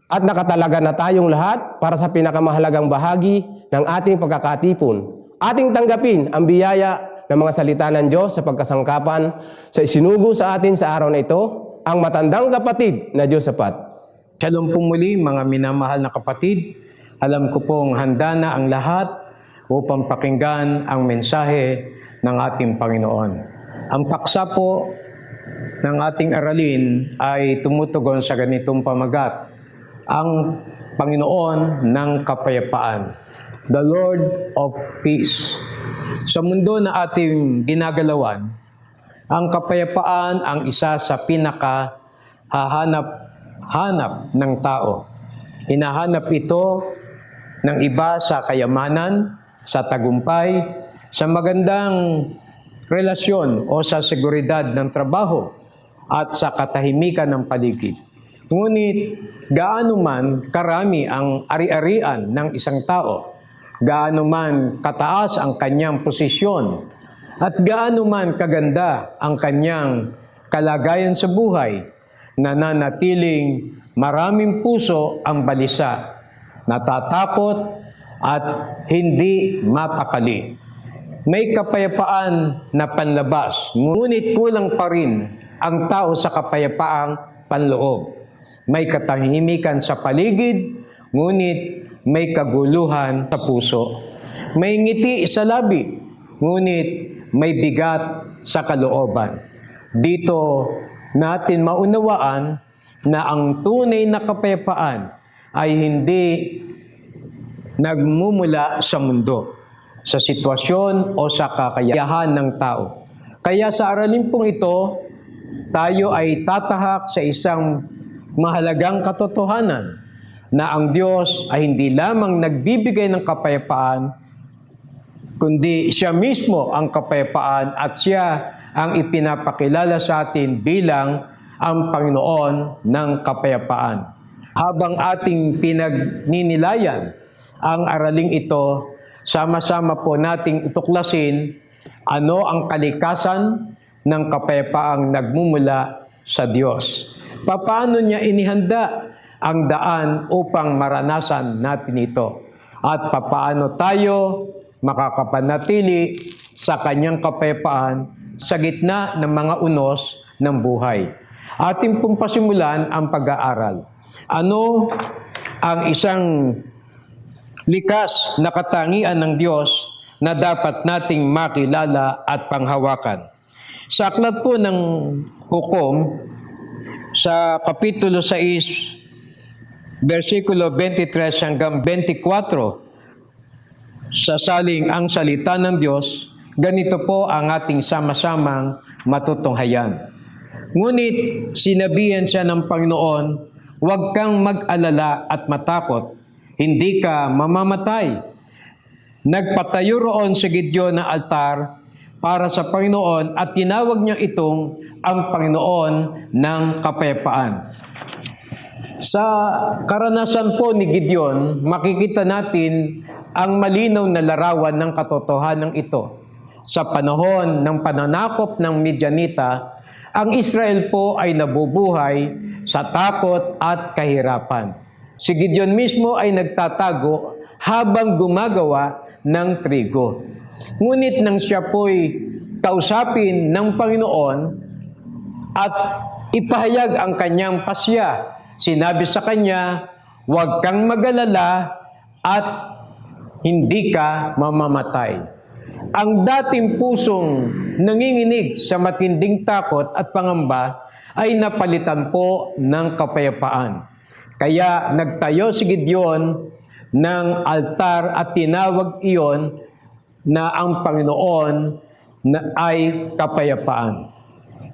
at nakatalaga na tayong lahat para sa pinakamahalagang bahagi ng ating pagkakatipon. Ating tanggapin ang biyaya ng mga salita ng Diyos sa pagkasangkapan sa isinugo sa atin sa araw na ito, ang matandang kapatid na Diyos sapat. Shalom po muli mga minamahal na kapatid. Alam ko pong handa na ang lahat upang pakinggan ang mensahe ng ating Panginoon. Ang paksa po ng ating aralin ay tumutugon sa ganitong pamagat. Ang Panginoon ng kapayapaan. The Lord of Peace. Sa mundo na ating ginagalawan, ang kapayapaan ang isa sa pinaka-hahanap ng tao. Hinahanap ito ng iba sa kayamanan, sa tagumpay, sa magandang relasyon o sa seguridad ng trabaho at sa katahimikan ng paligid. Ngunit gaano man karami ang ari-arian ng isang tao, gaano man kataas ang kanyang posisyon, at gaano man kaganda ang kanyang kalagayan sa buhay, nananatiling maraming puso ang balisa, natatakot at hindi mapakali. May kapayapaan na panlabas, ngunit kulang pa rin ang tao sa kapayapaang panloob. May katahimikan sa paligid, ngunit may kaguluhan sa puso. May ngiti sa labi, ngunit may bigat sa kalooban. Dito natin maunawaan na ang tunay na kapayapaan ay hindi nagmumula sa mundo, sa sitwasyon o sa kakayahan ng tao. Kaya sa aralin pong ito, tayo ay tatahak sa isang mahalagang katotohanan na ang Diyos ay hindi lamang nagbibigay ng kapayapaan, kundi Siya mismo ang kapayapaan at Siya ang ipinapakilala sa atin bilang ang Panginoon ng kapayapaan. Habang ating pinagninilayan ang araling ito, sama-sama po nating tuklasin ano ang kalikasan ng kapayapaang nagmumula sa Diyos. Paano niya inihanda ang daan upang maranasan natin ito? At paano tayo makakapanatili sa kanyang kapayapaan sa gitna ng mga unos ng buhay? Ating pong pasimulan ang pag-aaral. Ano ang isang likas na katangian ng Diyos na dapat nating makilala at panghawakan? Sa aklat po ng Hukom, sa Kapitulo 6, versikulo 23 hanggang 24, sa saling ang salita ng Diyos, ganito po ang ating sama-samang matutunghayan. Ngunit sinabihan siya ng Panginoon, huwag kang mag-alala at matakot, hindi ka mamamatay. Nagpatayo roon si Gideon ng altar para sa Panginoon at tinawag niya itong ang Panginoon ng kapayapaan. Sa karanasan po ni Gideon, makikita natin ang malinaw na larawan ng katotohanan ito. Sa panahon ng pananakop ng Midianita, ang Israel po ay nabubuhay sa takot at kahirapan. Si Gideon mismo ay nagtatago habang gumagawa ng trigo. Ngunit nang siya po'y kausapin ng Panginoon at ipahayag ang kanyang pasya, sinabi sa kanya, huwag kang mag-alala at hindi ka mamamatay. Ang dating pusong nanginginig sa matinding takot at pangamba ay napalitan po ng kapayapaan. Kaya nagtayo si Gideon ng altar at tinawag iyon na ang Panginoon na ay kapayapaan.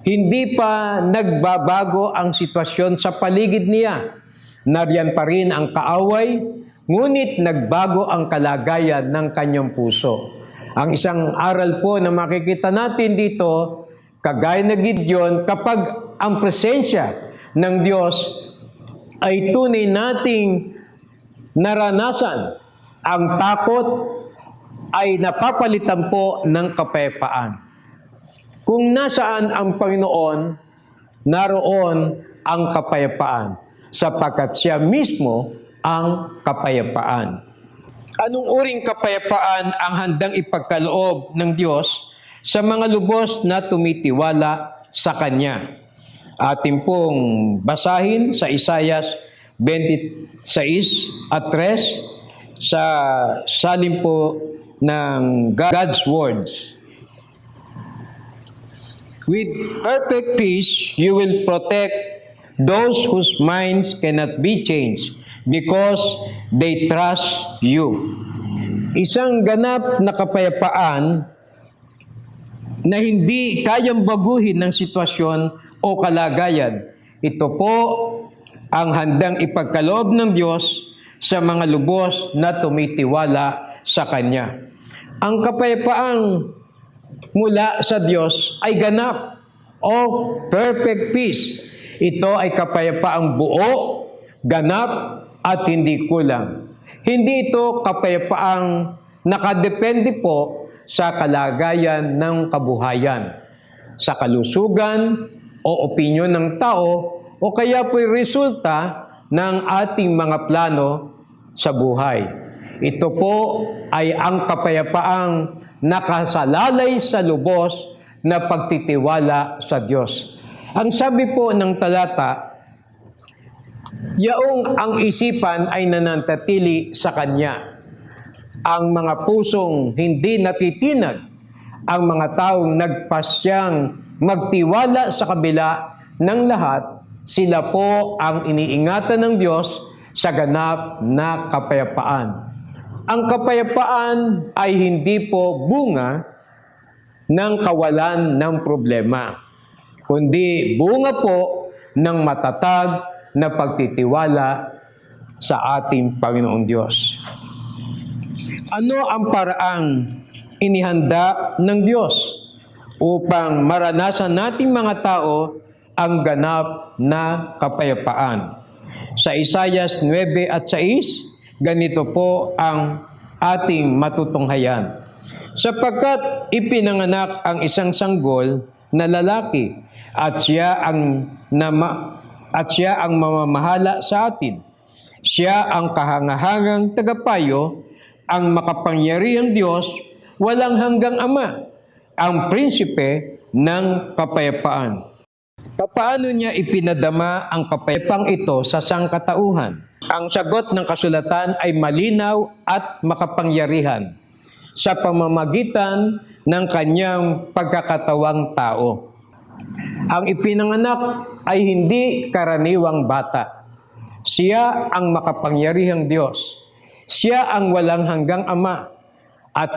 Hindi pa nagbabago ang sitwasyon sa paligid niya. Nariyan pa rin ang kaaway, ngunit nagbago ang kalagayan ng kanyang puso. Ang isang aral po na makikita natin dito, kagaya na Gideon, kapag ang presensya ng Diyos ay tunay nating naranasan, ang takot ay napapalitan po ng kapayapaan. Kung nasaan ang Panginoon, naroon ang kapayapaan, sapagkat siya mismo ang kapayapaan. Anong uring kapayapaan ang handang ipagkaloob ng Diyos sa mga lubos na tumitiwala sa Kanya? Atin pong basahin sa Isaias 26 at 3 sa salin po ng God's words. With perfect peace, you will protect those whose minds cannot be changed because they trust you. Isang ganap na kapayapaan na hindi kayang baguhin ng sitwasyon o kalagayan. Ito po ang handang ipagkaloob ng Diyos sa mga lubos na tumitiwala sa Kanya. Ang kapayapaang mula sa Diyos ay ganap o perfect peace. Ito ay kapayapaang buo, ganap at hindi kulang. Hindi ito kapayapaang nakadepende po sa kalagayan ng kabuhayan, sa kalusugan o opinyon ng tao o kaya po'y resulta ng ating mga plano sa buhay. Ito po ay ang kapayapaang nakasalalay sa lubos na pagtitiwala sa Diyos. Ang sabi po ng talata, yaong ang isipan ay nananatili sa Kanya. Ang mga pusong hindi natitinag, ang mga taong nagpasyang magtiwala sa kabila ng lahat, sila po ang iniingatan ng Diyos sa ganap na kapayapaan. Ang kapayapaan ay hindi po bunga ng kawalan ng problema, kundi bunga po ng matatag na pagtitiwala sa ating Panginoong Diyos. Ano ang paraang inihanda ng Diyos upang maranasan nating mga tao ang ganap na kapayapaan? Sa Isaias 9 at 6, ganito po ang ating matutunghayan. Sapagkat ipinanganak ang isang sanggol na lalaki at siya ang mamamahala sa atin. Siya ang kahangahangang tagapayo, ang makapangyarihang Diyos, walang hanggang Ama, ang prinsipe ng kapayapaan. Paano niya ipinadama ang kapayapang ito sa sangkatauhan? Ang sagot ng kasulatan ay malinaw at makapangyarihan sa pamamagitan ng kanyang pagkakatawang tao. Ang ipinanganak ay hindi karaniwang bata. Siya ang makapangyarihang Diyos. Siya ang walang hanggang Ama. At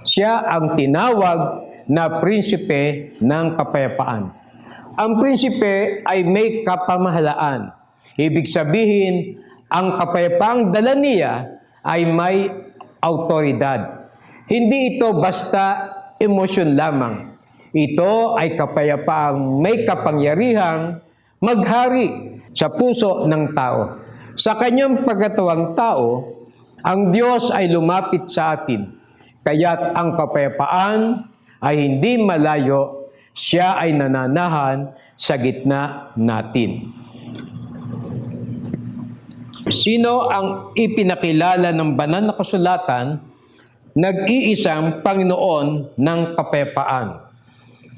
siya ang tinawag na prinsipe ng kapayapaan. Ang prinsipe ay may kapamahalaan. Ibig sabihin, ang kapayapaang dala niya ay may autoridad. Hindi ito basta emosyon lamang. Ito ay kapayapaang may kapangyarihang maghari sa puso ng tao. Sa kanyang pagkatawang tao, ang Diyos ay lumapit sa atin. Kaya't ang kapayapaan ay hindi malayo, siya ay nananahan sa gitna natin. Sino ang ipinakilala ng banal na kasulatan? Nag-iisang Panginoon ng kapayapaan.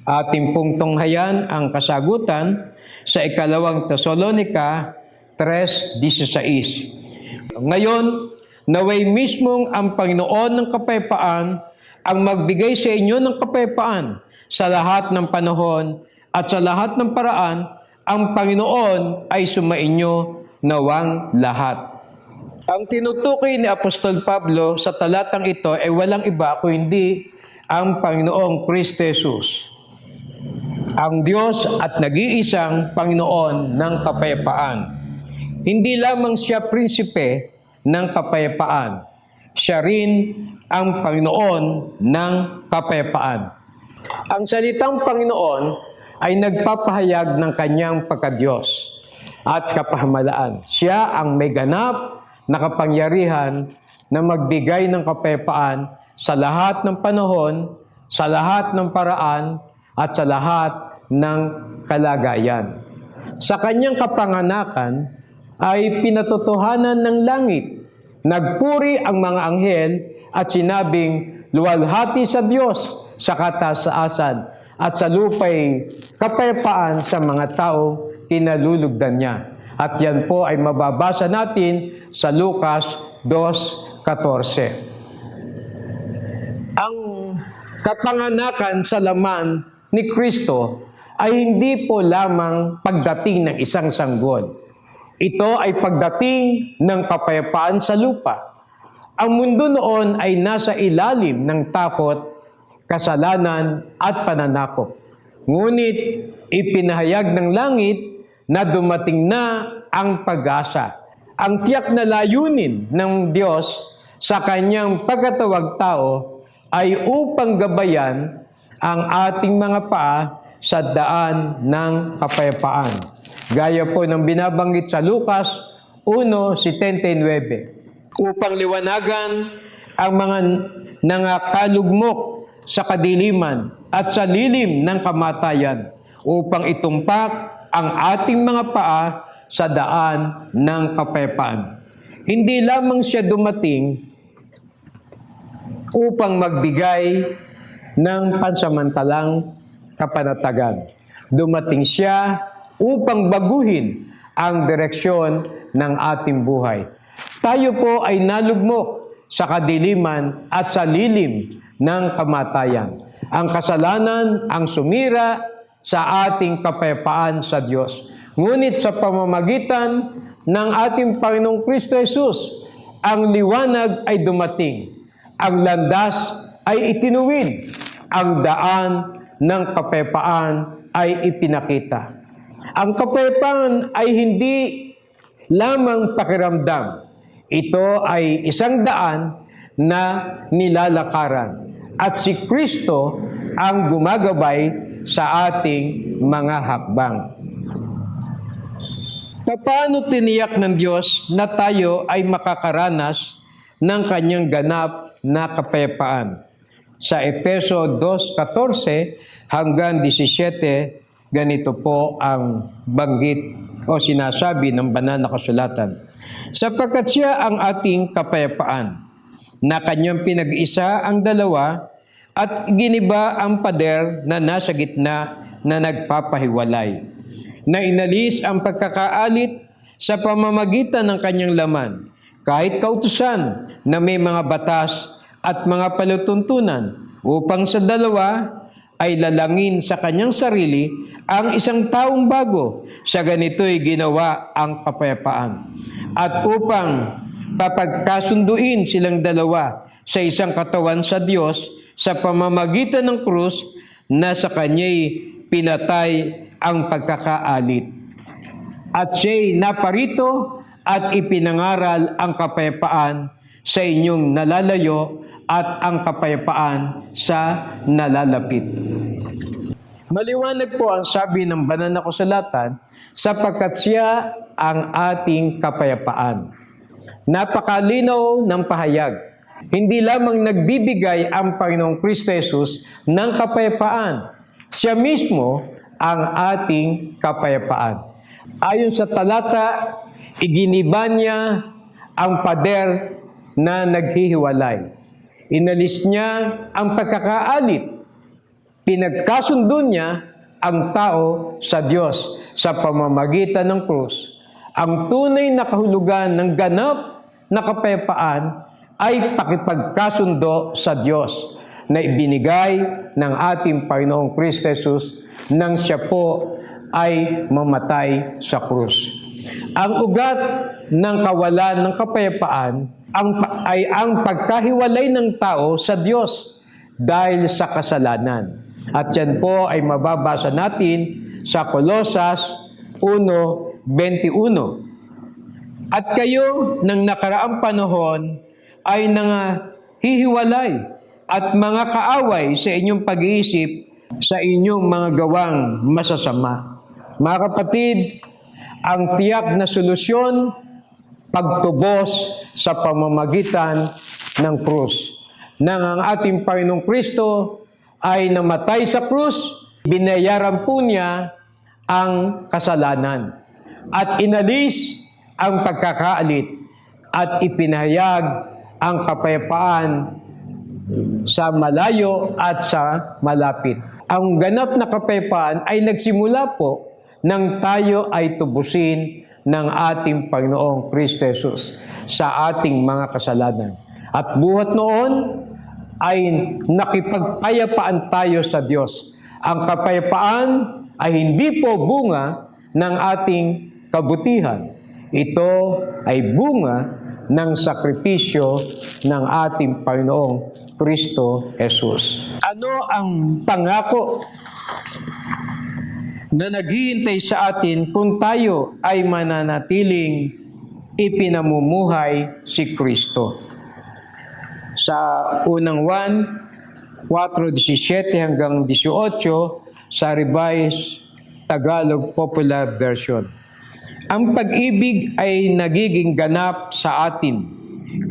Ating pong tunghayan ang kasagutan sa 2 Tesalonica 3:16. Ngayon, naway mismong ang Panginoon ng kapayapaan ang magbigay sa inyo ng kapayapaan sa lahat ng panahon at sa lahat ng paraan. Ang Panginoon ay sumainyo nawang lahat. Ang tinutukoy ni Apostol Pablo sa talatang ito ay walang iba kundi ang Panginoong Kristo Jesus, ang Diyos at nag-iisang Panginoon ng kapayapaan. Hindi lamang siya prinsipe ng kapayapaan, siya rin ang Panginoon ng kapayapaan. Ang salitang Panginoon ay nagpapahayag ng kanyang pagka-Diyos at kapahamalaan. Siya ang may ganap na kapangyarihan na magbigay ng kapayapaan sa lahat ng panahon, sa lahat ng paraan, at sa lahat ng kalagayan. sa kanyang kapanganakan ay pinatotohanan ng langit. Nagpuri ang mga anghel at sinabing, luwalhati sa Diyos sa kataasan at sa lupa'y kapayapaan sa mga taong kinalulugdan niya. At yan po ay mababasa natin sa Lucas 2:14. Ang kapanganakan sa laman ni Kristo ay hindi po lamang pagdating ng isang sanggol. Ito ay pagdating ng kapayapaan sa lupa. Ang mundo noon ay nasa ilalim ng takot, kasalanan at pananakop. Ngunit ipinahayag ng langit na dumating na ang pag-asa. Ang tiyak na layunin ng Diyos sa kanyang pagkatawag tao ay upang gabayan ang ating mga paa sa daan ng kapayapaan. Gaya po ng binabanggit sa Lucas 1:79, upang liwanagan ang mga nangakalugmok sa kadiliman at sa lilim ng kamatayan, upang itumpak ang ating mga paa sa daan ng kapayapaan. Hindi lamang siya dumating upang magbigay ng pansamantalang kapanatagan. Dumating siya upang baguhin ang direksyon ng ating buhay. Tayo po ay nalugmok sa kadiliman at sa lilim ng kamatayan. Ang kasalanan ang sumira sa ating kapayapaan sa Diyos. Ngunit sa pamamagitan ng ating Panginoong Kristo Jesus, ang liwanag ay dumating. Ang landas ay itinuwid. Ang daan ng kapayapaan ay ipinakita. Ang kapayapaan ay hindi lamang pakiramdam. Ito ay isang daan na nilalakaran. At si Kristo ang gumagabay sa ating mga hakbang. Paano tiniyak ng Diyos na tayo ay makakaranas ng kanyang ganap na kapayapaan? Sa Efeso 2:14 hanggang 17, ganito po ang banggit o sinasabi ng banal na kasulatan. Sapagkat siya ang ating kapayapaan, na kanyang pinag-isa ang dalawa at giniba ang pader na nasa gitna na nagpapahiwalay, na inalis ang pagkakaalit sa pamamagitan ng kanyang laman, kahit kautusan na may mga batas at mga palutuntunan, upang sa dalawa ay lalangin sa kanyang sarili ang isang taong bago. Sa ganito'y ginawa ang kapayapaan. At upang papagkasunduin silang dalawa sa isang katawan sa Diyos sa pamamagitan ng krus na sa kanya'y pinatay ang pagkakaalit. At siya'y naparito at ipinangaral ang kapayapaan sa inyong nalalayo at ang kapayapaan sa nalalapit. Maliwanag po ang sabi ng banal na kasulatan, sapagkat siya ang ating kapayapaan. Napakalinaw ng pahayag. Hindi lamang nagbibigay ang Panginoong Kristo Jesus ng kapayapaan. Siya mismo ang ating kapayapaan. Ayon sa talata, iginiba niya ang pader na naghihiwalay. Inalis niya ang pagkakaalit. Pinagkasundo niya ang tao sa Diyos sa pamamagitan ng krus. Ang tunay na kahulugan ng ganap na kapayapaan ay pakipagkasundo sa Diyos na ibinigay ng ating Panginoong Kristo Jesus nang siya po ay mamatay sa krus. Ang ugat ng kawalan ng kapayapaan ay ang pagkahiwalay ng tao sa Diyos dahil sa kasalanan. At yan po ay mababasa natin sa Kolosas 1:21. At kayo ng nakaraang panahon ay hihiwalay at mga kaaway sa inyong pag-iisip sa inyong mga gawang masasama. Mga kapatid, ang tiyak na solusyon, pagtubos sa pamamagitan ng krus. Nang ang ating Panginoong Kristo ay namatay sa krus, binayaran po niya ang kasalanan at inalis ang pagkakaalit at ipinahayag ang kapayapaan sa malayo at sa malapit. Ang ganap na kapayapaan ay nagsimula po nang tayo ay tubusin ng ating Panginoong Kristo Jesus sa ating mga kasalanan. At buhat noon ay nakipagpayapaan tayo sa Diyos. Ang kapayapaan ay hindi po bunga ng ating kabutihan. Ito ay bunga ng sakripisyo ng ating Panginoong Kristo Jesus. Ano ang pangako na naghihintay sa atin kung tayo ay mananatiling ipinamumuhay si Kristo? Sa unang 1, 4:17 hanggang 18 sa Revised Tagalog Popular Version. Ang pag-ibig ay nagiging ganap sa atin,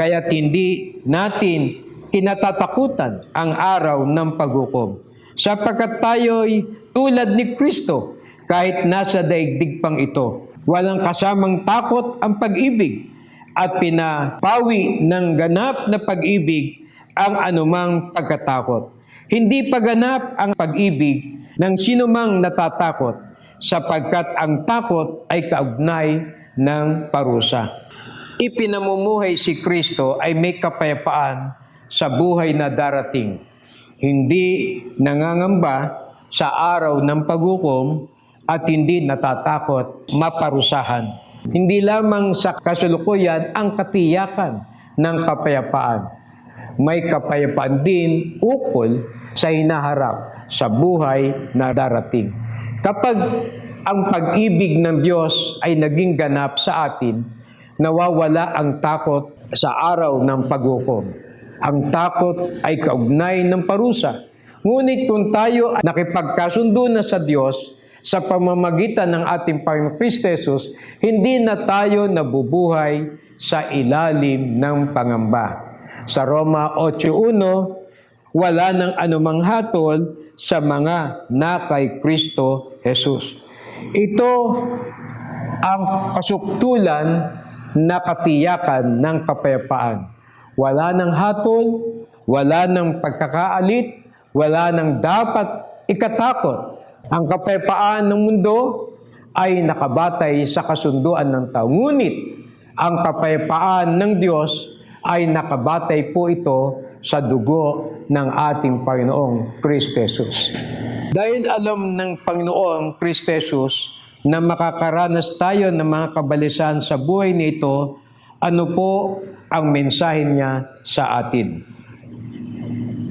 kaya't hindi natin kinatatakutan ang araw ng paghukom. Sapagkat tayo'y tulad ni Kristo kahit nasa daigdig pang ito. Walang kasamang takot ang pag-ibig at pinapawi ng ganap na pag-ibig ang anumang pagkatakot. Hindi paganap ang pag-ibig ng sinumang natatakot sapagkat ang takot ay kaugnay ng parusa. Ipinamumuhay si Kristo ay may kapayapaan sa buhay na darating. Hindi nangangamba sa araw ng paghukom at hindi natatakot maparusahan. Hindi lamang sa kasalukuyan ang katiyakan ng kapayapaan. May kapayapaan din ukol sa hinaharap sa buhay na darating. Kapag ang pag-ibig ng Diyos ay naging ganap sa atin, nawawala ang takot sa araw ng paghukom. Ang takot ay kaugnay ng parusa. Ngunit kung tayo ay nakipagkasundo na sa Diyos sa pamamagitan ng ating Panginoong Kristo Jesus, hindi na tayo nabubuhay sa ilalim ng pangamba. Sa Roma 8:1, wala nang anumang hatol sa mga na kay Kristo Jesus. Ito ang kasuktulan na katiyakan ng kapayapaan. Wala nang hatol, wala nang pagkakaalit, wala nang dapat ikatakot. Ang kapayapaan ng mundo ay nakabatay sa kasunduan ng tao. Ngunit ang kapayapaan ng Diyos ay nakabatay po ito sa dugo ng ating Panginoong Kristo Jesus. Dahil alam ng Panginoong Kristo Jesus na makakaranas tayo ng mga kabalisan sa buhay nito, ano po ang mensahe niya sa atin?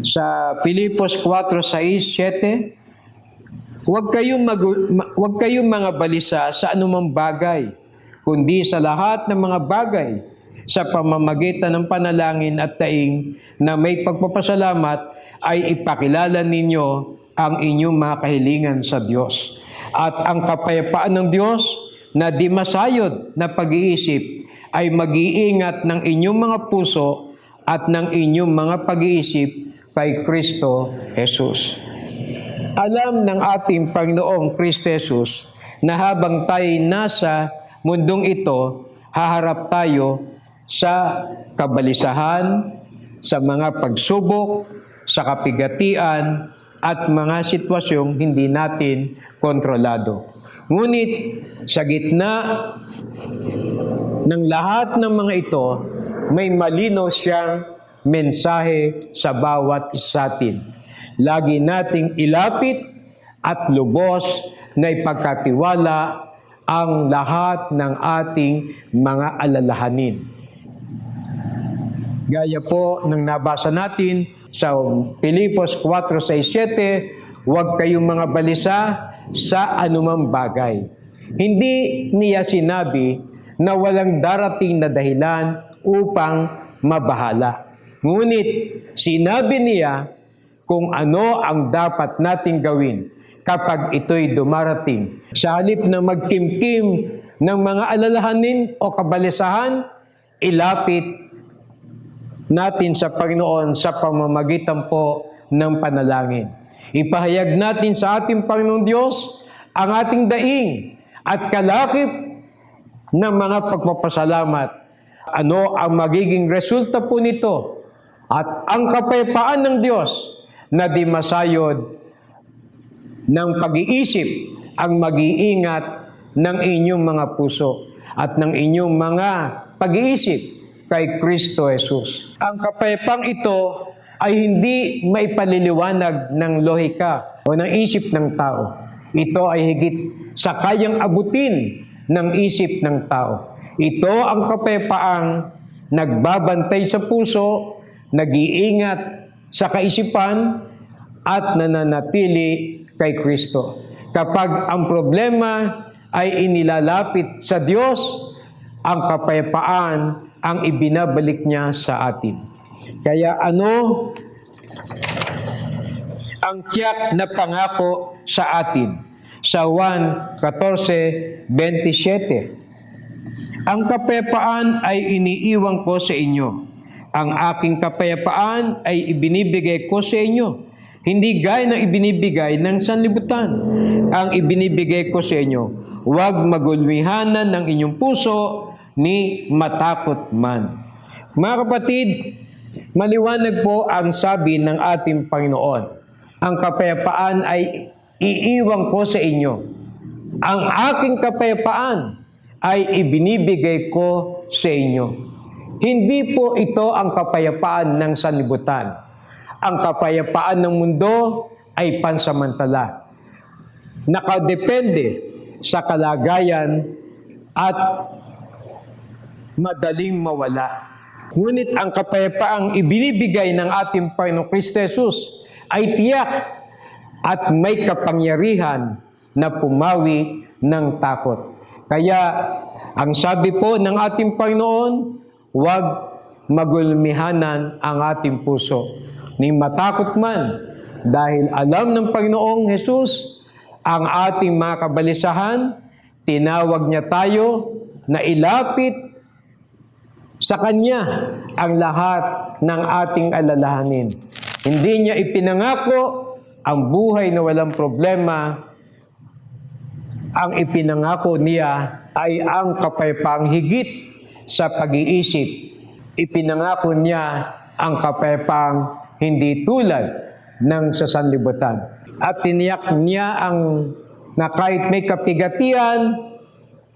Sa Filipos 4:6-7, Huwag kayong mga balisa sa anumang bagay, kundi sa lahat ng mga bagay, sa pamamagitan ng panalangin at taing na may pagpapasalamat ay ipakilala ninyo ang inyong mga kahilingan sa Diyos. At ang kapayapaan ng Diyos na di masayod na pag-iisip ay mag-iingat ng inyong mga puso at ng inyong mga pag-iisip kay Kristo Jesus. Alam ng ating Panginoong Kristo Jesus na habang tayo nasa mundong ito, haharap tayo sa kabalisahan, sa mga pagsubok, sa kapigatian, at mga sitwasyong hindi natin kontrolado. Ngunit sa gitna ng lahat ng mga ito, may malinaw siyang mensahe sa bawat isa atin. Lagi nating ilapit at lubos na ipagkatiwala ang lahat ng ating mga alalahanin. Gaya po ng nabasa natin sa Filipos 4:6-7, huwag kayong mga balisa sa anumang bagay. Hindi niya sinabi na walang darating na dahilan upang mabahala. Ngunit sinabi niya kung ano ang dapat nating gawin kapag ito'y dumarating. Sa halip na magkimkim ng mga alalahanin o kabalisahan, ilapit natin sa Panginoon sa pamamagitan po ng panalangin. Ipahayag natin sa ating Panginoong Diyos ang ating daing at kalakip ng mga pagpapasalamat. Ano ang magiging resulta po nito? At ang kapayapaan ng Diyos na di masayod ng pag-iisip ang mag-iingat ng inyong mga puso at ng inyong mga pag-iisip kay Kristo Jesus. Ang kapayapang ito ay hindi maipaliliwanag ng lohika o ng isip ng tao. Ito ay higit sa kayang abutin ng isip ng tao. Ito ang kapayapaang nagbabantay sa puso, nag-iingat sa kaisipan, at nananatili kay Kristo. Kapag ang problema ay inilalapit sa Diyos, ang kapayapaan ang ibinabalik niya sa atin. Kaya ano ang tiyak na pangako sa atin? Sa Juan 14:27, ang kapayapaan ay iniiwan ko sa inyo. Ang aking kapayapaan ay ibinibigay ko sa inyo. Hindi gaya ng ibinibigay ng sanlibutan. Ang ibinibigay ko sa inyo, huwag magulmihanan ng inyong puso ni matakot man. Mga kapatid, maliwanag po ang sabi ng ating Panginoon. Ang kapayapaan ay iiwan ko sa inyo. Ang aking kapayapaan ay ibinibigay ko sa inyo. Hindi po ito ang kapayapaan ng sanlibutan. Ang kapayapaan ng mundo ay pansamantala. Nakadepende sa kalagayan at madaling mawala. Ngunit ang kapayapaang ibinibigay ng ating Panginoong Kristo Jesus ay tiyak at may kapangyarihan na pumawi ng takot. Kaya ang sabi po ng ating Panginoon, huwag magulmihanan ang ating puso ni matakot man, dahil alam ng Panginoong Jesus ang ating mga kabalisahan. Tinawag niya tayo na ilapit sa Kanya ang lahat ng ating alalahanin. Hindi niya ipinangako ang buhay na walang problema. Ang ipinangako niya ay ang kapayapaang higit sa pag-iisip. Ipinangako niya ang kapayapaang hindi tulad ng sa sanlibutan. At tiniyak niya ang na kahit may kapigatian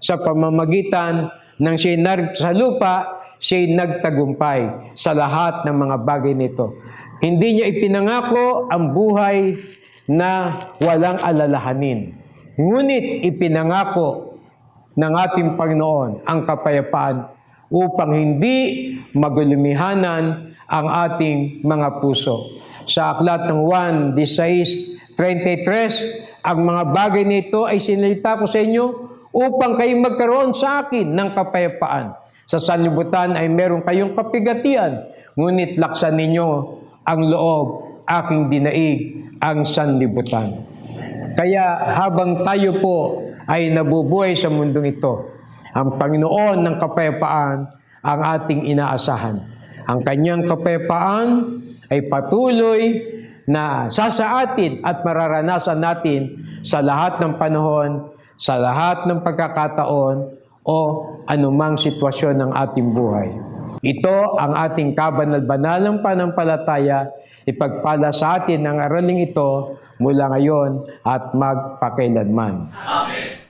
sa pamamagitan ng siya'y narito sa lupa, siya'y nagtagumpay sa lahat ng mga bagay nito. Hindi niya ipinangako ang buhay na walang alalahanin. Ngunit ipinangako ng ating Panginoon ang kapayapaan upang hindi magulumihanan ang ating mga puso. Sa aklat ng 1:16-33, ang mga bagay nito ay sinalita ko sa inyo upang kayo magkaroon sa akin ng kapayapaan. Sa sanlibutan ay meron kayong kapigatian, ngunit laksan ninyo ang loob, aking dinaig ang sanlibutan. Kaya habang tayo po ay nabubuhay sa mundong ito, ang Panginoon ng kapayapaan ang ating inaasahan. Ang kanyang kapayapaan ay patuloy na sasaatin at mararanasan natin sa lahat ng panahon, sa lahat ng pagkakataon o anumang sitwasyon ng ating buhay. Ito ang ating kabanal-banalang panampalataya. Ipagpala sa atin ang araling ito mula ngayon at magpakailanman. Amen.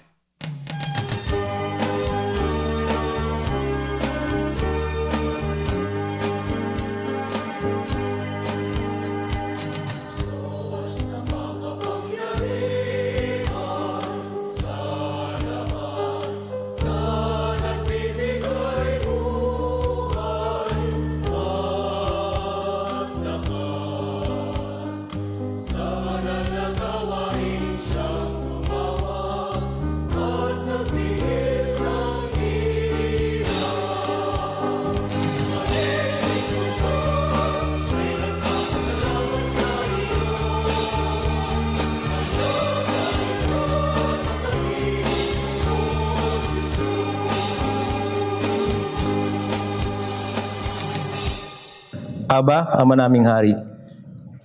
Aba, Ama naming Hari,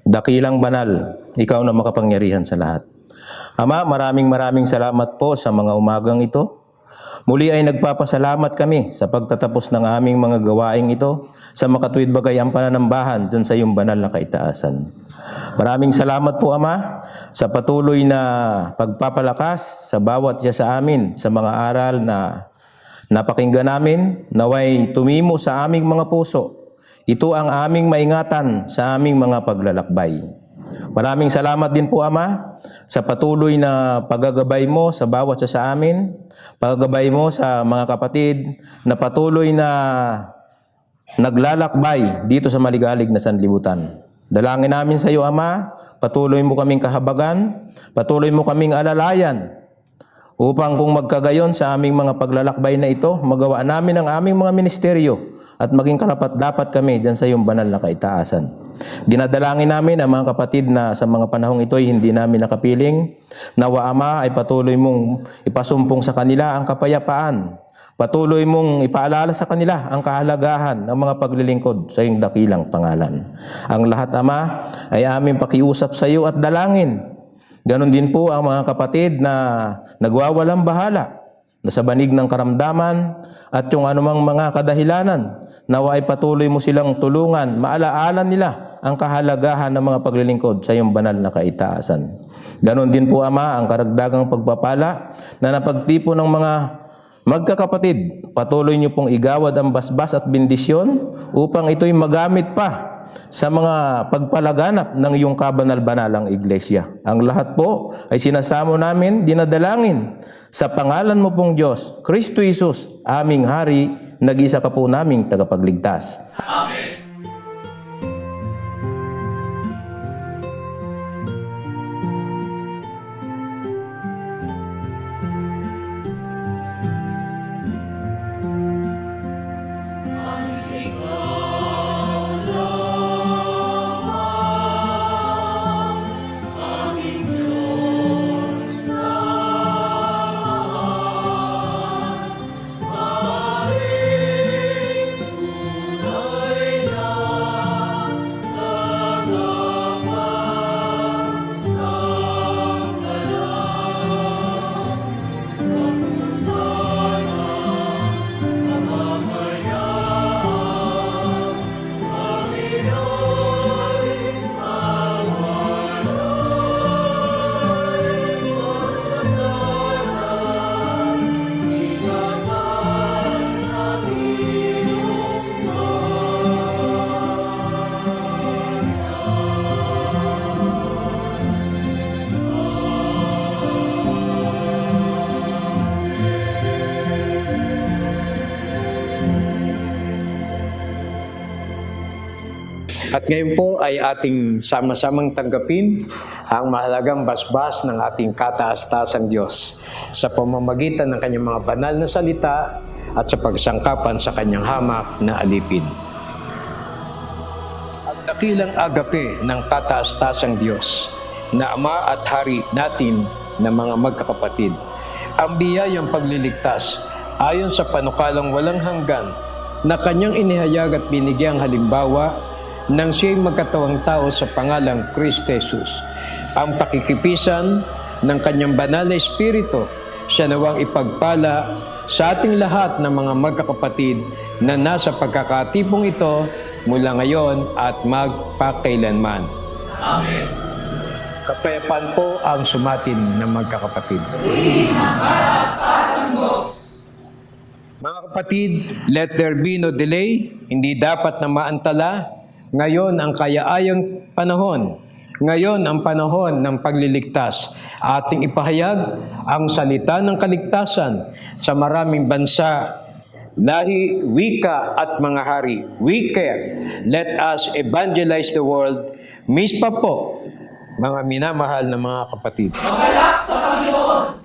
dakilang banal, ikaw na makapangyarihan sa lahat. Ama, maraming salamat po sa mga umagang ito. Muli ay nagpapasalamat kami sa pagtatapos ng aming mga gawaing ito sa makatuwid bagay ang pananambahan dun sa iyong banal na kaitaasan. Maraming salamat po, Ama, sa patuloy na pagpapalakas sa bawat isa sa amin sa mga aral na napakinggan namin, naway tumimo sa aming mga puso. Ito ang aming maingatan sa aming mga paglalakbay. Maraming salamat din po, Ama, sa patuloy na paggagabay mo sa bawat isa sa amin, paggagabay mo sa mga kapatid na patuloy na naglalakbay dito sa maligalig na sanlibutan. Dalangin namin sa iyo, Ama, patuloy mo kaming kahabagan, patuloy mo kaming alalayan, upang kung magkagayon sa aming mga paglalakbay na ito, magawa namin ang aming mga ministeryo at maging karapat-dapat kami dyan sa iyong banal na kaitaasan. Dinadalangin namin ang mga kapatid na sa mga panahong ito ay hindi namin nakapiling. Nawa, Ama, ay patuloy mong ipasumpong sa kanila ang kapayapaan. Patuloy mong ipaalala sa kanila ang kahalagahan ng mga paglilingkod sa iyong dakilang pangalan. Ang lahat, Ama, ay aming pakiusap sa iyo at dalangin. Ganon din po ang mga kapatid na nagwawalang bahala, na sa banig ng karamdaman at yung anumang mga kadahilanan, nawa ay patuloy mo silang tulungan, maalaala nila ang kahalagahan ng mga paglilingkod sa iyong banal na kaitaasan. Ganon din po, Ama, ang karagdagang pagpapala na napagtipo ng mga magkakapatid. Patuloy niyo pong igawad ang basbas at bendisyon upang ito'y magamit pa sa mga pagpalaganap ng iyong kabanal-banalang iglesia. Ang lahat po ay sinasamo namin, dinadalangin sa pangalan mo pong Diyos, Kristo Jesus, aming Hari, nag-isa ka po naming tagapagligtas. Amen. At ngayon po ay ating sama-samang tanggapin ang mahalagang basbas ng ating kataas-taasang Diyos sa pamamagitan ng kanyang mga banal na salita at sa pagsangkapan sa kanyang hamak na alipin. Ang dakilang agape ng kataas-taasang Diyos na Ama at Hari natin na mga magkakapatid. Ang biyayang pagliligtas ayon sa panukalang walang hanggan na kanyang inihayag at binigyang halimbawa nang siya'y magkatawang tao sa pangalang Kristo Jesus. Ang pakikipisan ng kanyang banal na Espiritu, siya nawang ipagpala sa ating lahat ng mga magkakapatid na nasa pagkakatipong ito mula ngayon at magpakailanman. Amen. Kapayapaan po ang sumatin ng magkakapatid. Mga kapatid, let there be no delay, hindi dapat na maantala. Ngayon ang kayaayang panahon. Ngayon ang panahon ng pagliligtas. Ating ipahayag ang salita ng kaligtasan sa maraming bansa, lahi, wika at mga hari. We care. Let us evangelize the world. Mispa po, mga minamahal na mga kapatid. Magalak sa Panginoon!